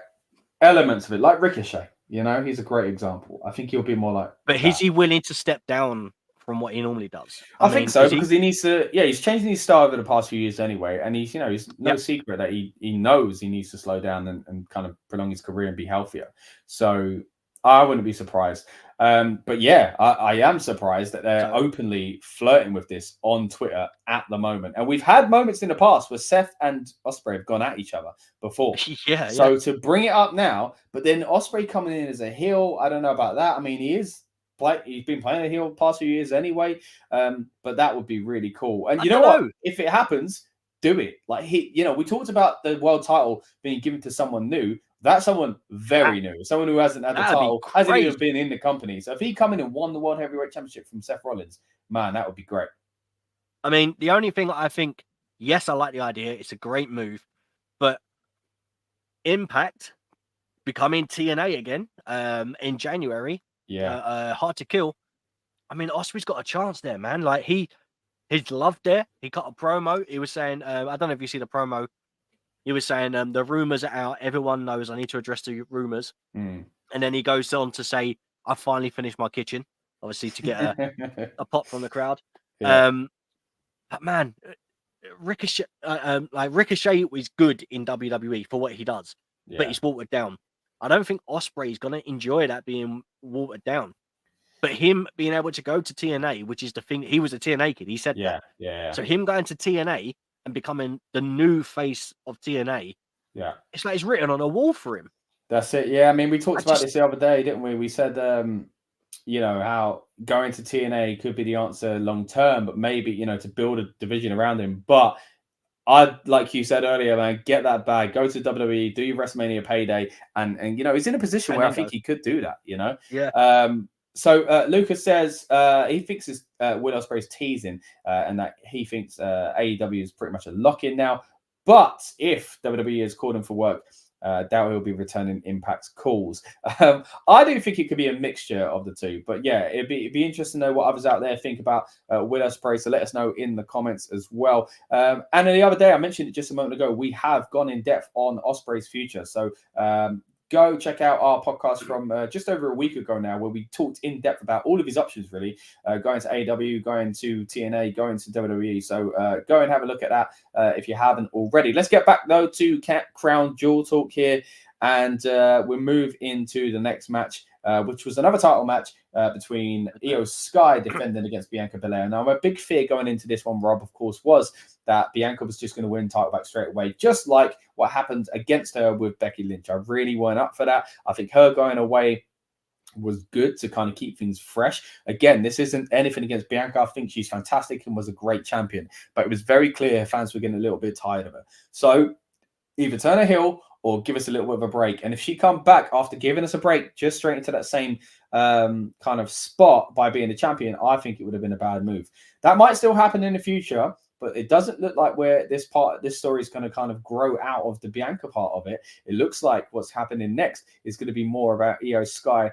elements of it, like Ricochet. You know, he's a great example. I think he'll be more like. But is he willing to step down from what he normally does. I think so, because he he needs to. Yeah, he's changing his style over the past few years anyway, and he's he's no Yep. secret that he knows he needs to slow down and kind of prolong his career and be healthier. So I wouldn't be surprised. But yeah, I am surprised that they're openly flirting with this on Twitter at the moment. And we've had moments in the past where Seth and Ospreay have gone at each other before. Yeah. So to bring it up now, but then Ospreay coming in as a heel, I don't know about that. I mean, he's been playing a heel the past few years anyway. But that would be really cool. And you know what? If it happens, do it. Like we talked about the world title being given to someone new. That's someone very new, someone who hasn't had the title, hasn't even been in the company. So if he come in and won the World Heavyweight Championship from Seth Rollins, man, that would be great. I mean, the only thing I think, yes, I like the idea. It's a great move, but Impact becoming TNA again in January, Hard to Kill. I mean, Osprey's got a chance there, man. Like he's loved there. He cut a promo. He was saying, I don't know if you see the promo. He was saying, the rumors are out. Everyone knows I need to address the rumors. And then he goes on to say, I finally finished my kitchen, obviously to get a pop from the crowd. Yeah. But man, Ricochet is good in WWE for what he does, but he's watered down. I don't think Ospreay is going to enjoy that being watered down. But him being able to go to TNA, which is the thing, he was a TNA kid. He said that. Yeah. So him going to TNA and becoming the new face of TNA, it's like it's written on a wall for him. That's it. Yeah, I mean, we talked about this the other day, didn't we? We said, how going to TNA could be the answer long term, but maybe, to build a division around him. But like you said earlier, man, get that bag, go to WWE, do your WrestleMania payday, and he's in a position where I think he could do that. Yeah. So Lucas says he thinks Will Ospreay's teasing and that he thinks AEW is pretty much a lock-in now. But if WWE is called him for work, doubt he'll be returning Impact's calls. I do think it could be a mixture of the two. But yeah, it'd be interesting to know what others out there think about Will Ospreay. So let us know in the comments as well. And the other day, I mentioned it just a moment ago, we have gone in depth on Ospreay's future. So go check out our podcast from just over a week ago now, where we talked in depth about all of his options, really, going to AEW, going to TNA, going to WWE. So go and have a look at that if you haven't already. Let's get back, though, to Crown Jewel talk here, and we'll move into the next match, which was another title match between Io Sky defending against Bianca Belair. Now, my big fear going into this one, Rob, of course, was that Bianca was just going to win title back straight away, just like what happened against her with Becky Lynch. I really weren't up for that. I think her going away was good to kind of keep things fresh. Again, this isn't anything against Bianca. I think she's fantastic and was a great champion, but it was very clear fans were getting a little bit tired of her. So either turn her heel or give us a little bit of a break. And if she come back after giving us a break, just straight into that same kind of spot by being the champion, I think it would have been a bad move. That might still happen in the future, but it doesn't look like where this story is going to kind of grow out of the Bianca part of it. It looks like what's happening next is going to be more about Io Sky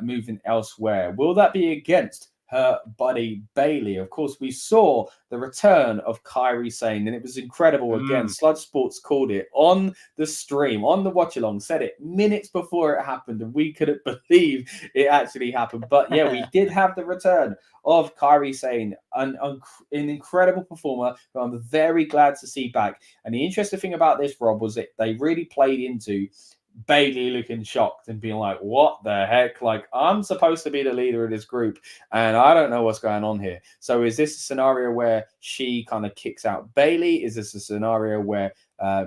moving elsewhere. Will that be against her buddy Bayley? Of course, we saw the return of Kairi Sane, and it was incredible. Again, Sludge Sports called it on the stream, on the watch along, said it minutes before it happened, and we couldn't believe it actually happened. But yeah, we did have the return of Kairi Sane, an incredible performer who I'm very glad to see back. And the interesting thing about this, Rob, was that they really played into Bayley looking shocked and being like, what the heck? Like, I'm supposed to be the leader of this group and I don't know what's going on here. So is this a scenario where she kind of kicks out Bayley? Is this a scenario where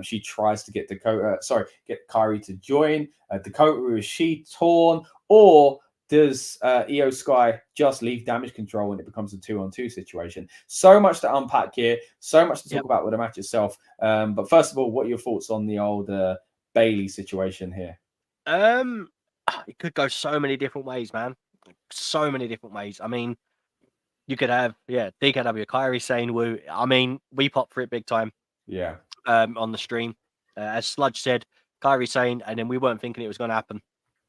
she tries to get get Kairi to join? Dakota, is she torn? Or does Io Sky just leave Damage Control and it becomes a 2-on-2 situation? So much to unpack here, so much to talk about with the match itself. But first of all, what are your thoughts on the old Bayley situation here? It could go so many different ways, man. So many different ways. I mean, you could have, DKW, Kairi Sane, Woo. I mean, we popped for it big time. Yeah. On the stream. As Sludge said, Kairi Sane, and then we weren't thinking it was going to happen.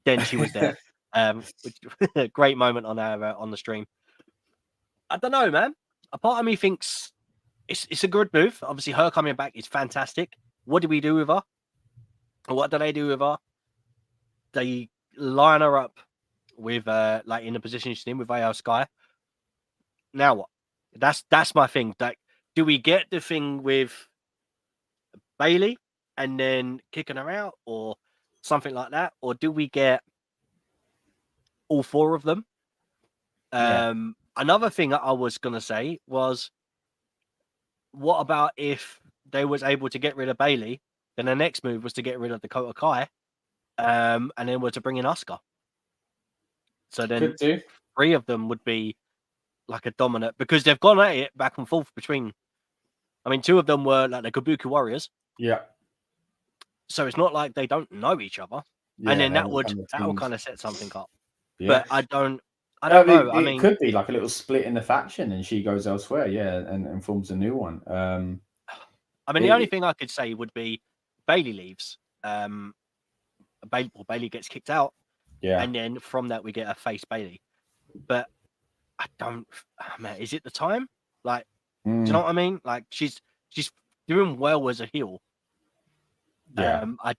Then she was there. Which, great moment on the stream. I don't know, man. A part of me thinks it's a good move. Obviously, her coming back is fantastic. What do we do with her? What do they do with her? They line her up with in the position she's in with Io Sky. now what? That's my thing. Like, do we get the thing with Bailey and then kicking her out or something like that? Or do we get all 4 of them? Another thing that I was going to say was, what about if they was able to get rid of Bailey, then the next move was to get rid of Dakota Kai, and then were to bring in Asuka. So then 3 of them would be like a dominant, because they've gone at it back and forth between. I mean, 2 of them were like the Kabuki Warriors. Yeah. So it's not like they don't know each other. Yeah, and then that will kind of set something up. Yeah. But I don't know. I mean, it could be like a little split in the faction, and she goes elsewhere, and forms a new one. I mean, the only thing I could say would be Bailey leaves. Bailey gets kicked out. Yeah. And then from that we get a face Bailey. But I don't. Man, is it the time? Like, do you know what I mean? Like, she's doing well as a heel. Yeah. I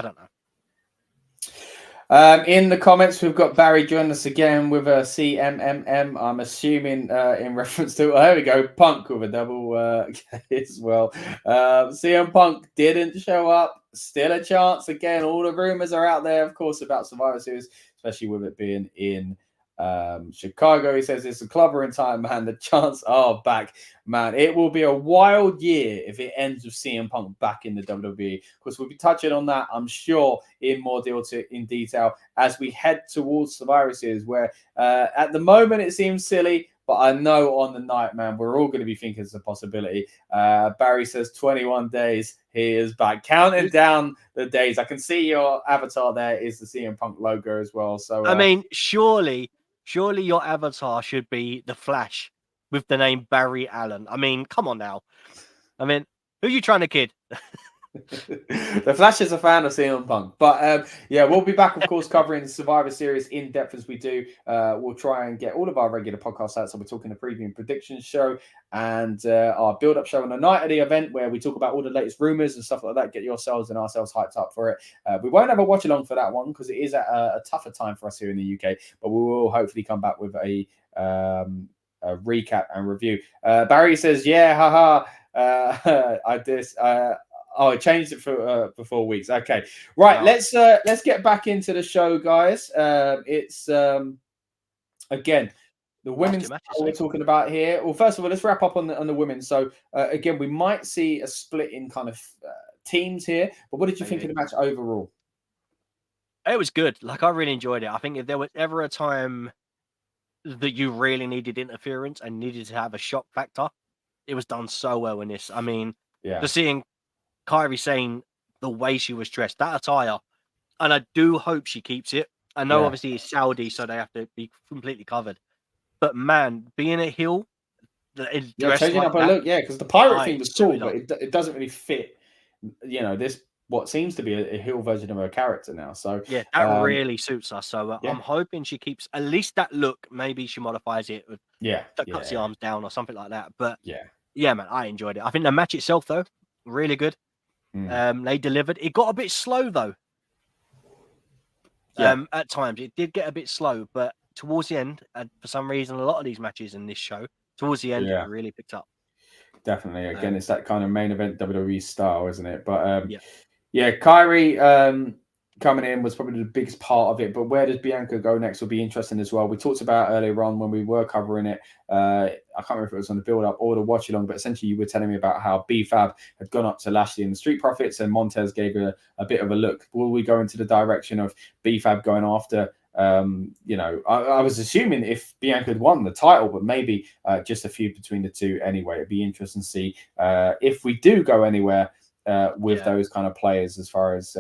don't know. In the comments, we've got Barry joining us again with a CMMM. I'm assuming in reference to, there we go, Punk with a double as well. CM Punk didn't show up. Still a chance. Again, all the rumors are out there, of course, about Survivor Series, especially with it being in Chicago. He says it's a clubber in time, man. The chants are back, man. It will be a wild year if it ends with CM Punk back in the WWE. Of course, we'll be touching on that, I'm sure, in more detail as we head towards Survivor Series, where at the moment it seems silly, but I know on the night, man, we're all going to be thinking it's a possibility. Barry says 21 days. He is back, counting down the days. I can see your avatar there is the CM Punk logo as well. So I mean, surely your avatar should be the Flash with the name Barry Allen. I mean, come on now. I mean, who are you trying to kid? The Flash is a fan of CM Punk. But yeah, we'll be back, of course, covering the Survivor Series in depth as we do. We'll try and get all of our regular podcasts out. So we're talking the preview and predictions show and our build-up show on the night of the event, where we talk about all the latest rumors and stuff like that. Get yourselves and ourselves hyped up for it. We won't have a watch along for that one because it is at a tougher time for us here in the UK. But we will hopefully come back with a recap and review. Barry says, "Yeah, haha." I changed it for 4 weeks. Okay, right. Wow. Let's get back into the show, guys. It's again the women's we're talking about here. Well, first of all, let's wrap up on the women. So again, we might see a split in kind of teams here. But what did you think of the match overall? It was good. Like, I really enjoyed it. I think if there was ever a time that you really needed interference and needed to have a shock factor, it was done so well in this. I mean, just seeing Kairi Sane, the way she was dressed, that attire, and I do hope she keeps it. I know obviously it's Saudi, so they have to be completely covered. But man, being a heel, changing up a look, because the pirate thing was cool, but it doesn't really fit. You know, this what seems to be a heel version of her character now. So yeah, that really suits us. So I'm hoping she keeps at least that look. Maybe she modifies it with cuts the arms down or something like that. But yeah, man, I enjoyed it. I think the match itself, though, really good. They delivered. It got a bit slow though. At times it did get a bit slow, but towards the end, for some reason, a lot of these matches in this show, towards the end, it really picked up. Definitely. Again, it's that kind of main event WWE style, isn't it? But Kairi coming in was probably the biggest part of it. But where does Bianca go next will be interesting as well. We talked about earlier on when we were covering it. I can't remember if it was on the build-up or the watch-along, but essentially you were telling me about how B-Fab had gone up to Lashley in the Street Profits and Montez gave a bit of a look. Will we go into the direction of B-Fab going after, I was assuming if Bianca had won the title, but maybe just a feud between the two anyway. It'd be interesting to see if we do go anywhere with those kind of players as far as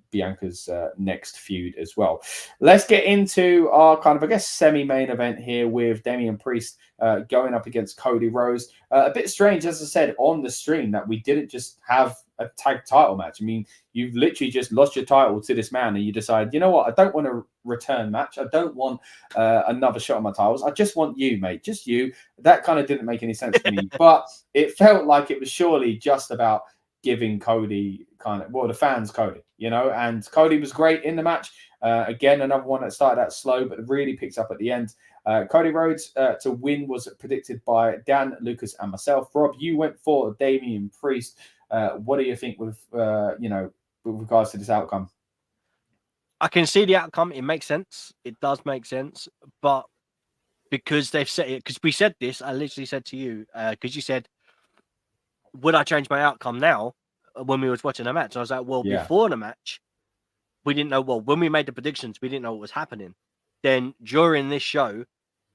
Bianca's next feud as well. Let's get into our kind of, I guess, semi-main event here with Damian Priest going up against Cody Rhodes. A bit strange, as I said, on the stream that we didn't just have a tag title match. I mean, you've literally just lost your title to this man and you decide, you know what, I don't want a return match. I don't want another shot at my titles. I just want you, mate, just you. That kind of didn't make any sense to me, but it felt like it was surely just about giving Cody the fans Cody, and Cody was great in the match. Again, another one that started out slow, but really picked up at the end. Cody Rhodes to win was predicted by Dan, Lucas, and myself. Rob, you went for Damian Priest. What do you think with with regards to this outcome? I can see the outcome. It makes sense. It does make sense. But because they've said it, because we said this, I literally said to you, because you said, would I change my outcome now when we was watching the match? I was like, well, before the match, we didn't know. Well, when we made the predictions, we didn't know what was happening. Then during this show,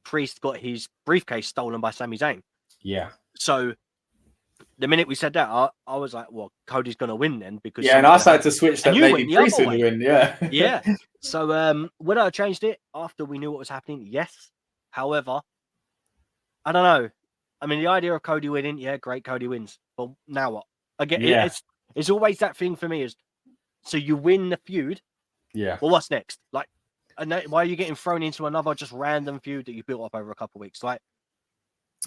Priest got his briefcase stolen by Sami Zayn. Yeah. So the minute we said that, I was like, well, Cody's going to win then. Because and I started to switch that maybe Priest would win. Yeah. Yeah. So would I have changed it after we knew what was happening? Yes. However, I don't know. I mean, the idea of Cody winning, yeah, great, Cody wins. But now what? Again, it's always that thing for me is, so you win the feud. Yeah. Well, what's next? Like, why are you getting thrown into another just random feud that you built up over a couple of weeks? Like,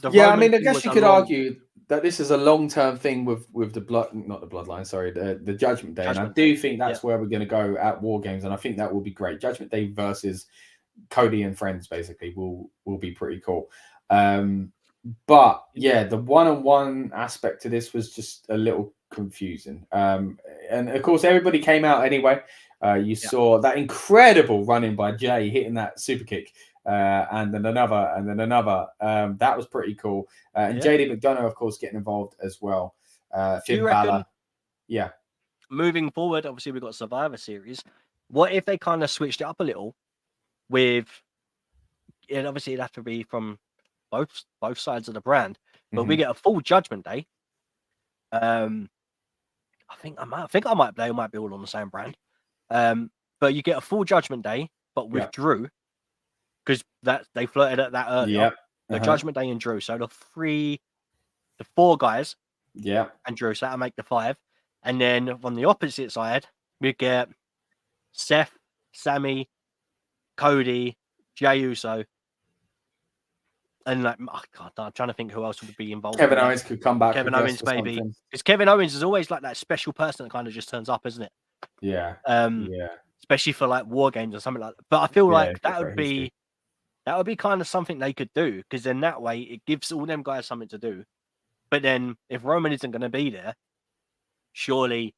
I mean, I guess you could argue that this is a long-term thing with the bloodline. Sorry, the Judgment Day, and I do think that's where we're going to go at War Games, and I think that will be great. Judgment Day versus Cody and friends basically will be pretty cool. But yeah, the one-on-one aspect to this was just a little confusing. And of course, everybody came out anyway. You saw that incredible run-in by Jay hitting that super kick. And then another. That was pretty cool. And JD McDonough, of course, getting involved as well. Finn Balor. Yeah. Moving forward, obviously, we've got Survivor Series. What if they kind of switched it up a little with, and obviously it'd have to be from both sides of the brand, but we get a full Judgment Day. I think I might they might be all on the same brand. But you get a full Judgment Day, but with Drew. Because that they flirted at that earlier. Yep. The Judgment Day and Drew. So the four guys. Yeah. And Drew. So that'll make the 5. And then on the opposite side, we get Seth, Sammy, Cody, Jey Uso. And like, oh God, I'm trying to think who else would be involved. Kevin Owens could come back. Kevin Owens maybe. Because Kevin Owens is always like that special person that kind of just turns up, isn't it? Yeah. Especially for like War Games or something like that. But I feel like that would be kind of something they could do, because then that way it gives all them guys something to do. But then if Roman isn't going to be there, surely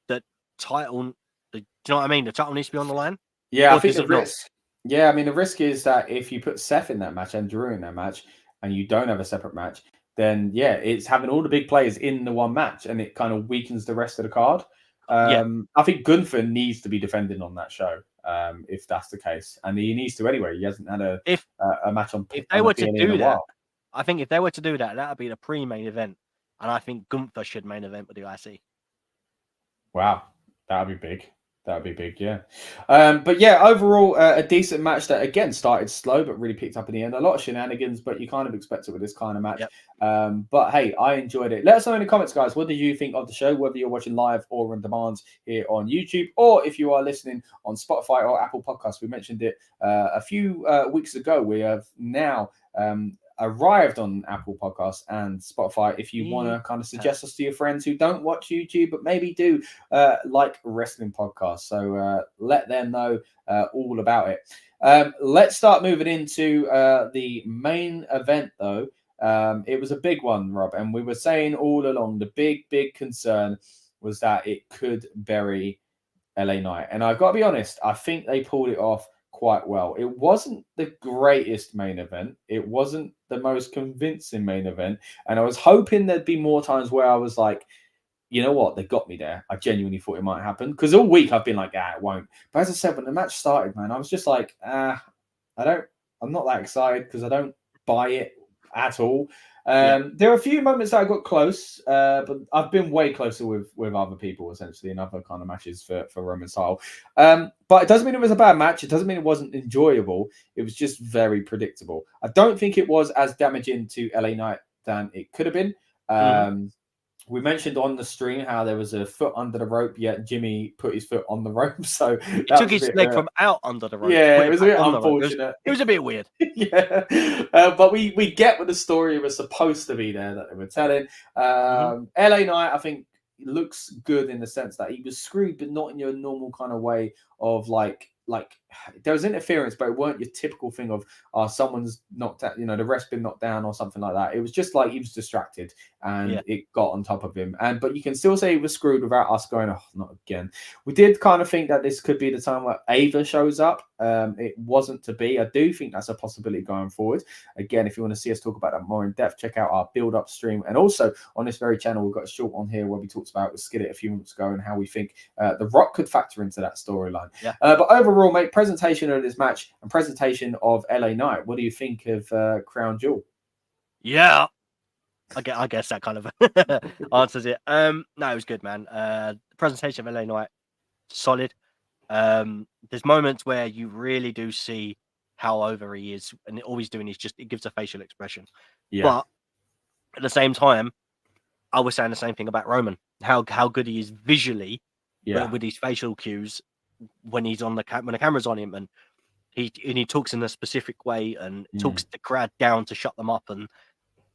the title, do you know what I mean? The title needs to be on the line. Yeah, I think the risk. Yeah, I mean, the risk is that if you put Seth in that match and Drew in that match, and you don't have a separate match, then it's having all the big players in the one match, and it kind of weakens the rest of the card. I think Gunther needs to be defending on that show, if that's the case, and he needs to anyway. He hasn't had a match on. If they were to do that, I think if they were to do that, that would be the pre-main event, and I think Gunther should main event with the IC. Wow, that would be big. That would be big, yeah. But yeah, overall, a decent match that, again, started slow, but really picked up in the end. A lot of shenanigans, but you kind of expect it with this kind of match. Yep. But hey, I enjoyed it. Let us know in the comments, guys, what do you think of the show, whether you're watching live or on demand here on YouTube, or if you are listening on Spotify or Apple Podcasts. We mentioned it a few weeks ago. We have now arrived on Apple Podcasts and Spotify. If you want to kind of suggest us to your friends who don't watch YouTube but maybe do like wrestling podcasts, so let them know all about it. Let's start moving into the main event, though. It was a big one, Rob, and we were saying all along the big concern was that it could bury LA Knight, and I've got to be honest, I think they pulled it off quite well. It wasn't the greatest main event. It wasn't the most convincing main event. And I was hoping there'd be more times where I was like, you know what? They got me there. I genuinely thought it might happen. Because all week I've been like, it won't. But as I said, when the match started, man, I was just like, I'm not that excited because I don't buy it at all. There are a few moments that I got close, but I've been way closer with other people, essentially, in other kind of matches for Roman style. But it doesn't mean it was a bad match. It doesn't mean it wasn't enjoyable. It was just very predictable. I don't think it was as damaging to LA Knight than it could have been. We mentioned on the stream how there was a foot under the rope, yet Jimmy put his foot on the rope. So he took his leg from out under the rope. Yeah, it was a bit unfortunate. It was a bit weird. Yeah. But we get what the story was supposed to be there that they were telling. LA Knight, I think, looks good in the sense that he was screwed, but not in your normal kind of way of like there was interference, but it weren't your typical thing of someone's knocked out, the ref's been knocked down or something like that. It was just like he was distracted and it got on top of him. But you can still say he was screwed without us going, oh, not again. We did kind of think that this could be the time where Ava shows up. It wasn't to be. I do think that's a possibility going forward. Again, if you want to see us talk about that more in depth, check out our build-up stream. And also on this very channel, we've got a short on here where we talked about with Skillet a few months ago and how we think The Rock could factor into that storyline. Yeah. But overall, mate, presentation of this match and presentation of LA Knight. What do you think of Crown Jewel? Yeah. I guess that kind of answers it. No, it was good, man. The presentation of LA Knight, solid. There's moments where you really do see how over he is, and all he's doing is just it gives a facial expression. Yeah. But at the same time, I was saying the same thing about Roman. How good he is visually, with his facial cues when he's on when the camera's on him, and he talks in a specific way and talks the crowd down to shut them up, and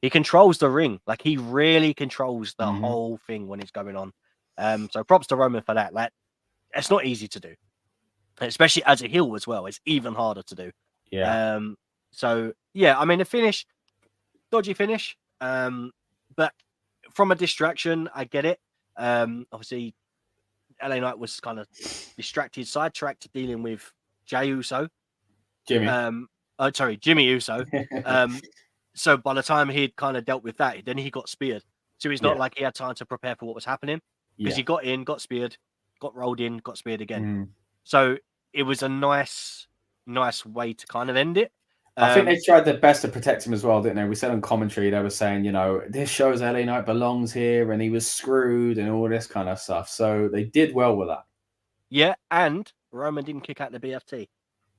he controls the ring. Like, he really controls the whole thing when it's going on. So props to Roman for that. Like, it's not easy to do, especially as a heel as well. It's even harder to do. Yeah. So yeah, I mean, the finish, dodgy finish. But from a distraction, I get it. Obviously, LA Knight was kind of distracted, sidetracked, dealing with Jey Uso. Jimmy Uso. So by the time he'd kind of dealt with that, then he got speared. So it's not like he had time to prepare for what was happening, because he got in, got speared, got rolled in, got speared again. So it was a nice way to kind of end it. I think they tried their best to protect him as well, didn't they? We said on commentary, they were saying, this shows LA Knight belongs here and he was screwed and all this kind of stuff. So they did well with that. Yeah, and Roman didn't kick out the BFT,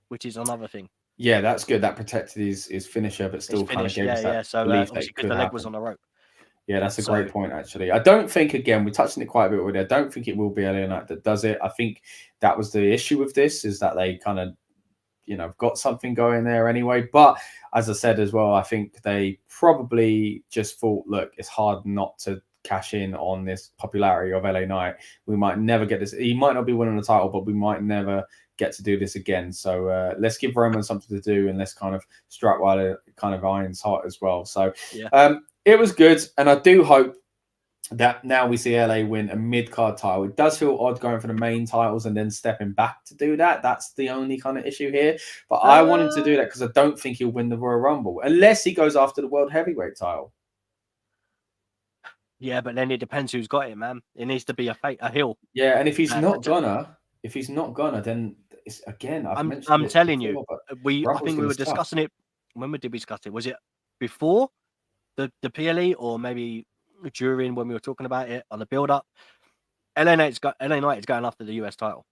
which is another thing. Yeah, that's good. That protected his finisher, but still kind of gave us that So belief that because the leg was on the rope. Yeah, that's a great point, actually. I don't think, again, we touched on it quite a bit already. I don't think it will be LA Knight that does it. I think that was the issue with this, is that they kind of, got something going there anyway. But as I said as well, I think they probably just thought, look, it's hard not to cash in on this popularity of LA Knight. We might never get this. He might not be winning the title, but we might never get to do this again. So let's give Roman something to do, and let's kind of strike while it kind of iron's hot as well. So it was good, and I do hope that now we see LA win a mid-card title. It does feel odd going for the main titles and then stepping back to do that. That's the only kind of issue here. But I want him to do that because I don't think he'll win the Royal Rumble unless he goes after the World Heavyweight title. Yeah, but then it depends who's got it, man. It needs to be a heel. Yeah, and if he's not gonna, then it's, again, I'm telling you, I think we were discussing it. When did we discuss it? Was it before the PLE, or maybe during, when we were talking about it on the build-up? LA Knight is going after the US title.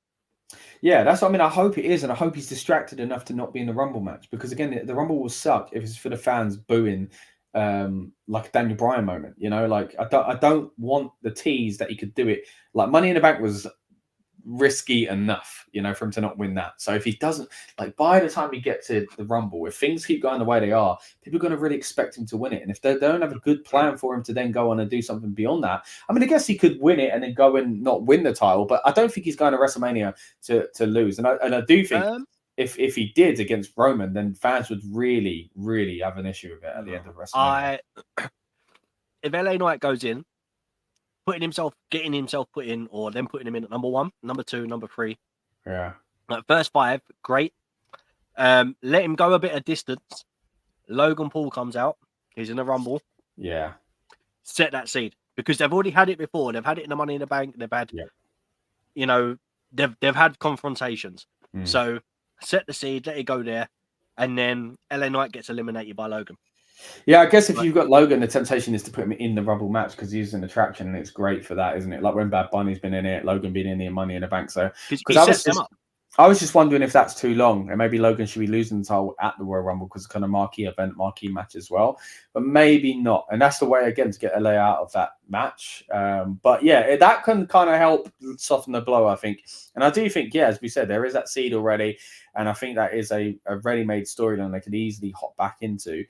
Yeah, that's what I mean. I hope it is, and I hope he's distracted enough to not be in the Rumble match, because again, the Rumble will suck if it's for the fans booing like a Daniel Bryan moment. Like I don't want the tease that he could do it. Like Money in the Bank was risky enough, for him to not win that. So if he doesn't, like, by the time we get to the Rumble, if things keep going the way they are, people are going to really expect him to win it. And if they don't have a good plan for him to then go on and do something beyond that, I mean, I guess he could win it and then go and not win the title, but I don't think he's going to WrestleMania to lose. And I do think if he did against Roman, then fans would really, really have an issue with it at the end of WrestleMania. If LA Knight goes in, getting himself put in, or then putting him in at number 1, number 2, number 3. Yeah. Like first 5, great. Let him go a bit of distance. Logan Paul comes out. He's in the Rumble. Yeah. Set that seed, because they've already had it before. They've had it in the Money in the Bank. They've had, they've had confrontations. So set the seed, let it go there, and then LA Knight gets eliminated by Logan. Yeah, I guess if you've got Logan, the temptation is to put him in the Rumble match because he's an attraction, and it's great for that, isn't it? Like when Bad Bunny's been in it, Logan been in the Money in the Bank. So I was just wondering if that's too long, and maybe Logan should be losing the title at the Royal Rumble because it's kind of marquee match as well. But maybe not, and that's the way again to get LA out of that match. But yeah, that can kind of help soften the blow, I think. And I do think, as we said, there is that seed already, and I think that is a ready-made storyline they could easily hop back into.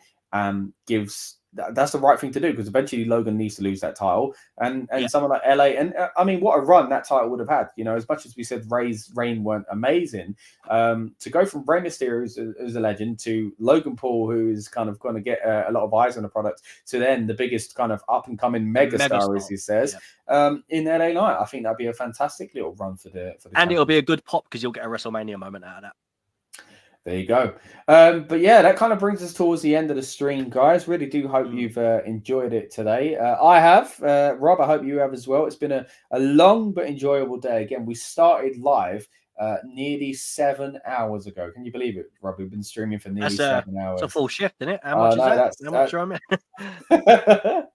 Gives that's the right thing to do, because eventually Logan needs to lose that title, and someone like LA, and I mean, what a run that title would have had. You know, as much as we said Ray's reign weren't amazing, to go from Rey Mysterio as a legend to Logan Paul, who is kind of going to get a lot of eyes on the product, to then the biggest kind of up and coming megastar, as he says, in LA Knight. I think that'd be a fantastic little run for the and it'll be a good pop because you'll get a WrestleMania moment out of that. There you go. But yeah, that kind of brings us towards the end of the stream, guys. Really do hope you've enjoyed it today. I have. Rob, I hope you have as well. It's been a long but enjoyable day. Again, we started live nearly 7 hours ago. Can you believe it, Rob? We've been streaming for nearly 7 hours. It's a full shift, isn't it? How much is that? How much am I?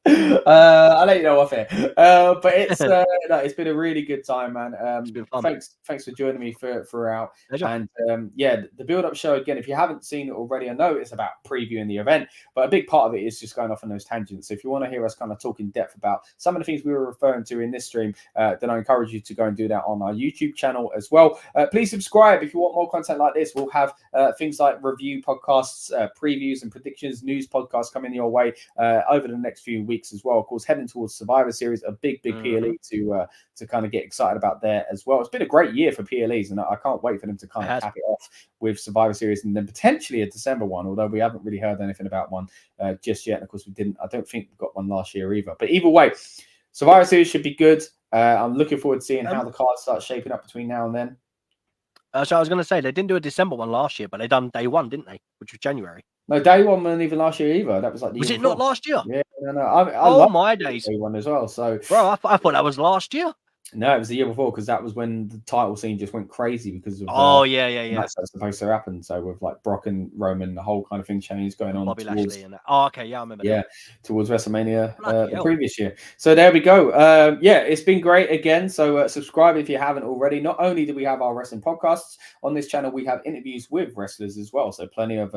I'll let you know off here. But it's it's been a really good time, man. It's been fun. Thanks for joining me throughout. Pleasure. And the build-up show, again, if you haven't seen it already, I know it's about previewing the event, but a big part of it is just going off on those tangents. So if you want to hear us kind of talk in depth about some of the things we were referring to in this stream, then I encourage you to go and do that on our YouTube channel as well. Please subscribe if you want more content like this. We'll have things like review podcasts, previews and predictions, news podcasts coming your way over the next few weeks as well. Of course, heading towards Survivor Series, a big PLE to kind of get excited about there as well. It's been a great year for PLEs, and I can't wait for them to kind of cap it off with Survivor Series and then potentially a December one, although we haven't really heard anything about one just yet. And of course, we didn't. I don't think we got one last year either. But either way, Survivor Series should be good. I'm looking forward to seeing how the cards start shaping up between now and then. So I was going to say, they didn't do a December one last year, but they done day one, didn't they? Which was January. No, day one wasn't even last year either. That was like the was year it before. not last year? Yeah, no. I love my days. Day one as well. So, bro, I thought that was last year. No, it was the year before, because that was when the title scene just went crazy because of that's supposed to happen. So with like Brock and Roman, the whole kind of thing changed going on. Bobby Lashley and that. Oh, okay, yeah, I remember. Yeah, towards WrestleMania the previous year. So there we go. It's been great again. So subscribe if you haven't already. Not only do we have our wrestling podcasts on this channel, we have interviews with wrestlers as well. So plenty of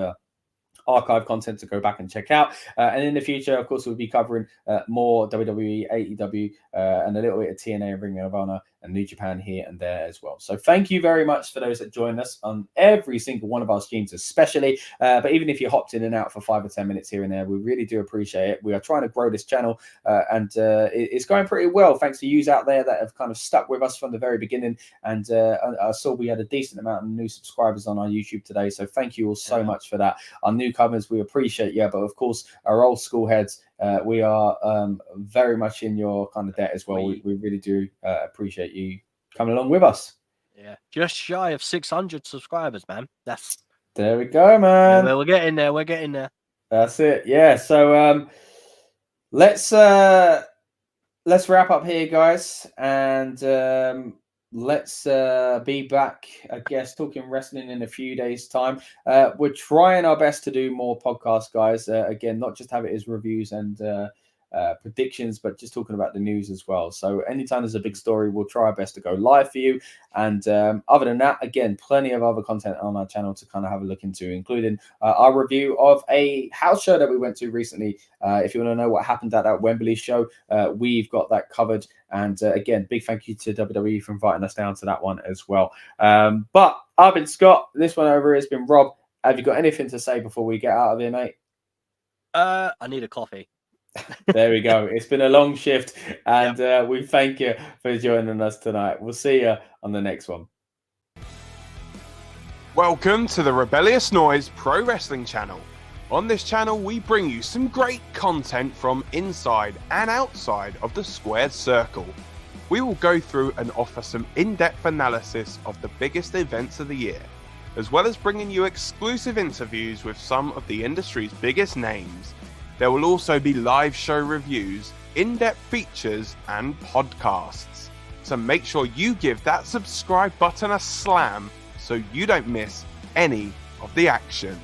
archive content to go back and check out. And in the future, of course, we'll be covering more WWE, AEW, and a little bit of TNA and Ring of Honor and New Japan here and there as well. So thank you very much for those that join us on every single one of our streams, especially. But even if you hopped in and out for 5 or 10 minutes here and there, we really do appreciate it. We are trying to grow this channel, and it's going pretty well, thanks to you out there that have kind of stuck with us from the very beginning. And I saw we had a decent amount of new subscribers on our YouTube today. So thank you all so much for that. Our newcomers, we appreciate you. But of course, our old school heads, we are very much in your kind of debt as well. We really do appreciate you coming along with us. Yeah, just shy of 600 subscribers, man. There we go, man. Yeah, we're getting there. We're getting there. That's it. Yeah. So let's wrap up here, guys, and let's be back, I guess, talking wrestling in a few days' time. We're trying our best to do more podcasts, guys. Again, not just have it as reviews and predictions, but just talking about the news as well. So anytime there's a big story, we'll try our best to go live for you. And other than that, again, plenty of other content on our channel to kind of have a look into, including our review of a house show that we went to recently. If you want to know what happened at that Wembley show, we've got that covered. And again, big thank you to WWE for inviting us down to that one as well. But I've been Scott. This one over here has been Rob. Have you got anything to say before we get out of here, mate? I need a coffee. There we go. It's been a long shift, and we thank you for joining us tonight. We'll see you on the next one. Welcome to the Rebellious Noise Pro Wrestling channel. On this channel, we bring you some great content from inside and outside of the squared circle. We will go through and offer some in-depth analysis of the biggest events of the year, as well as bringing you exclusive interviews with some of the industry's biggest names. There will also be live show reviews, in-depth features, and podcasts. So make sure you give that subscribe button a slam so you don't miss any of the action.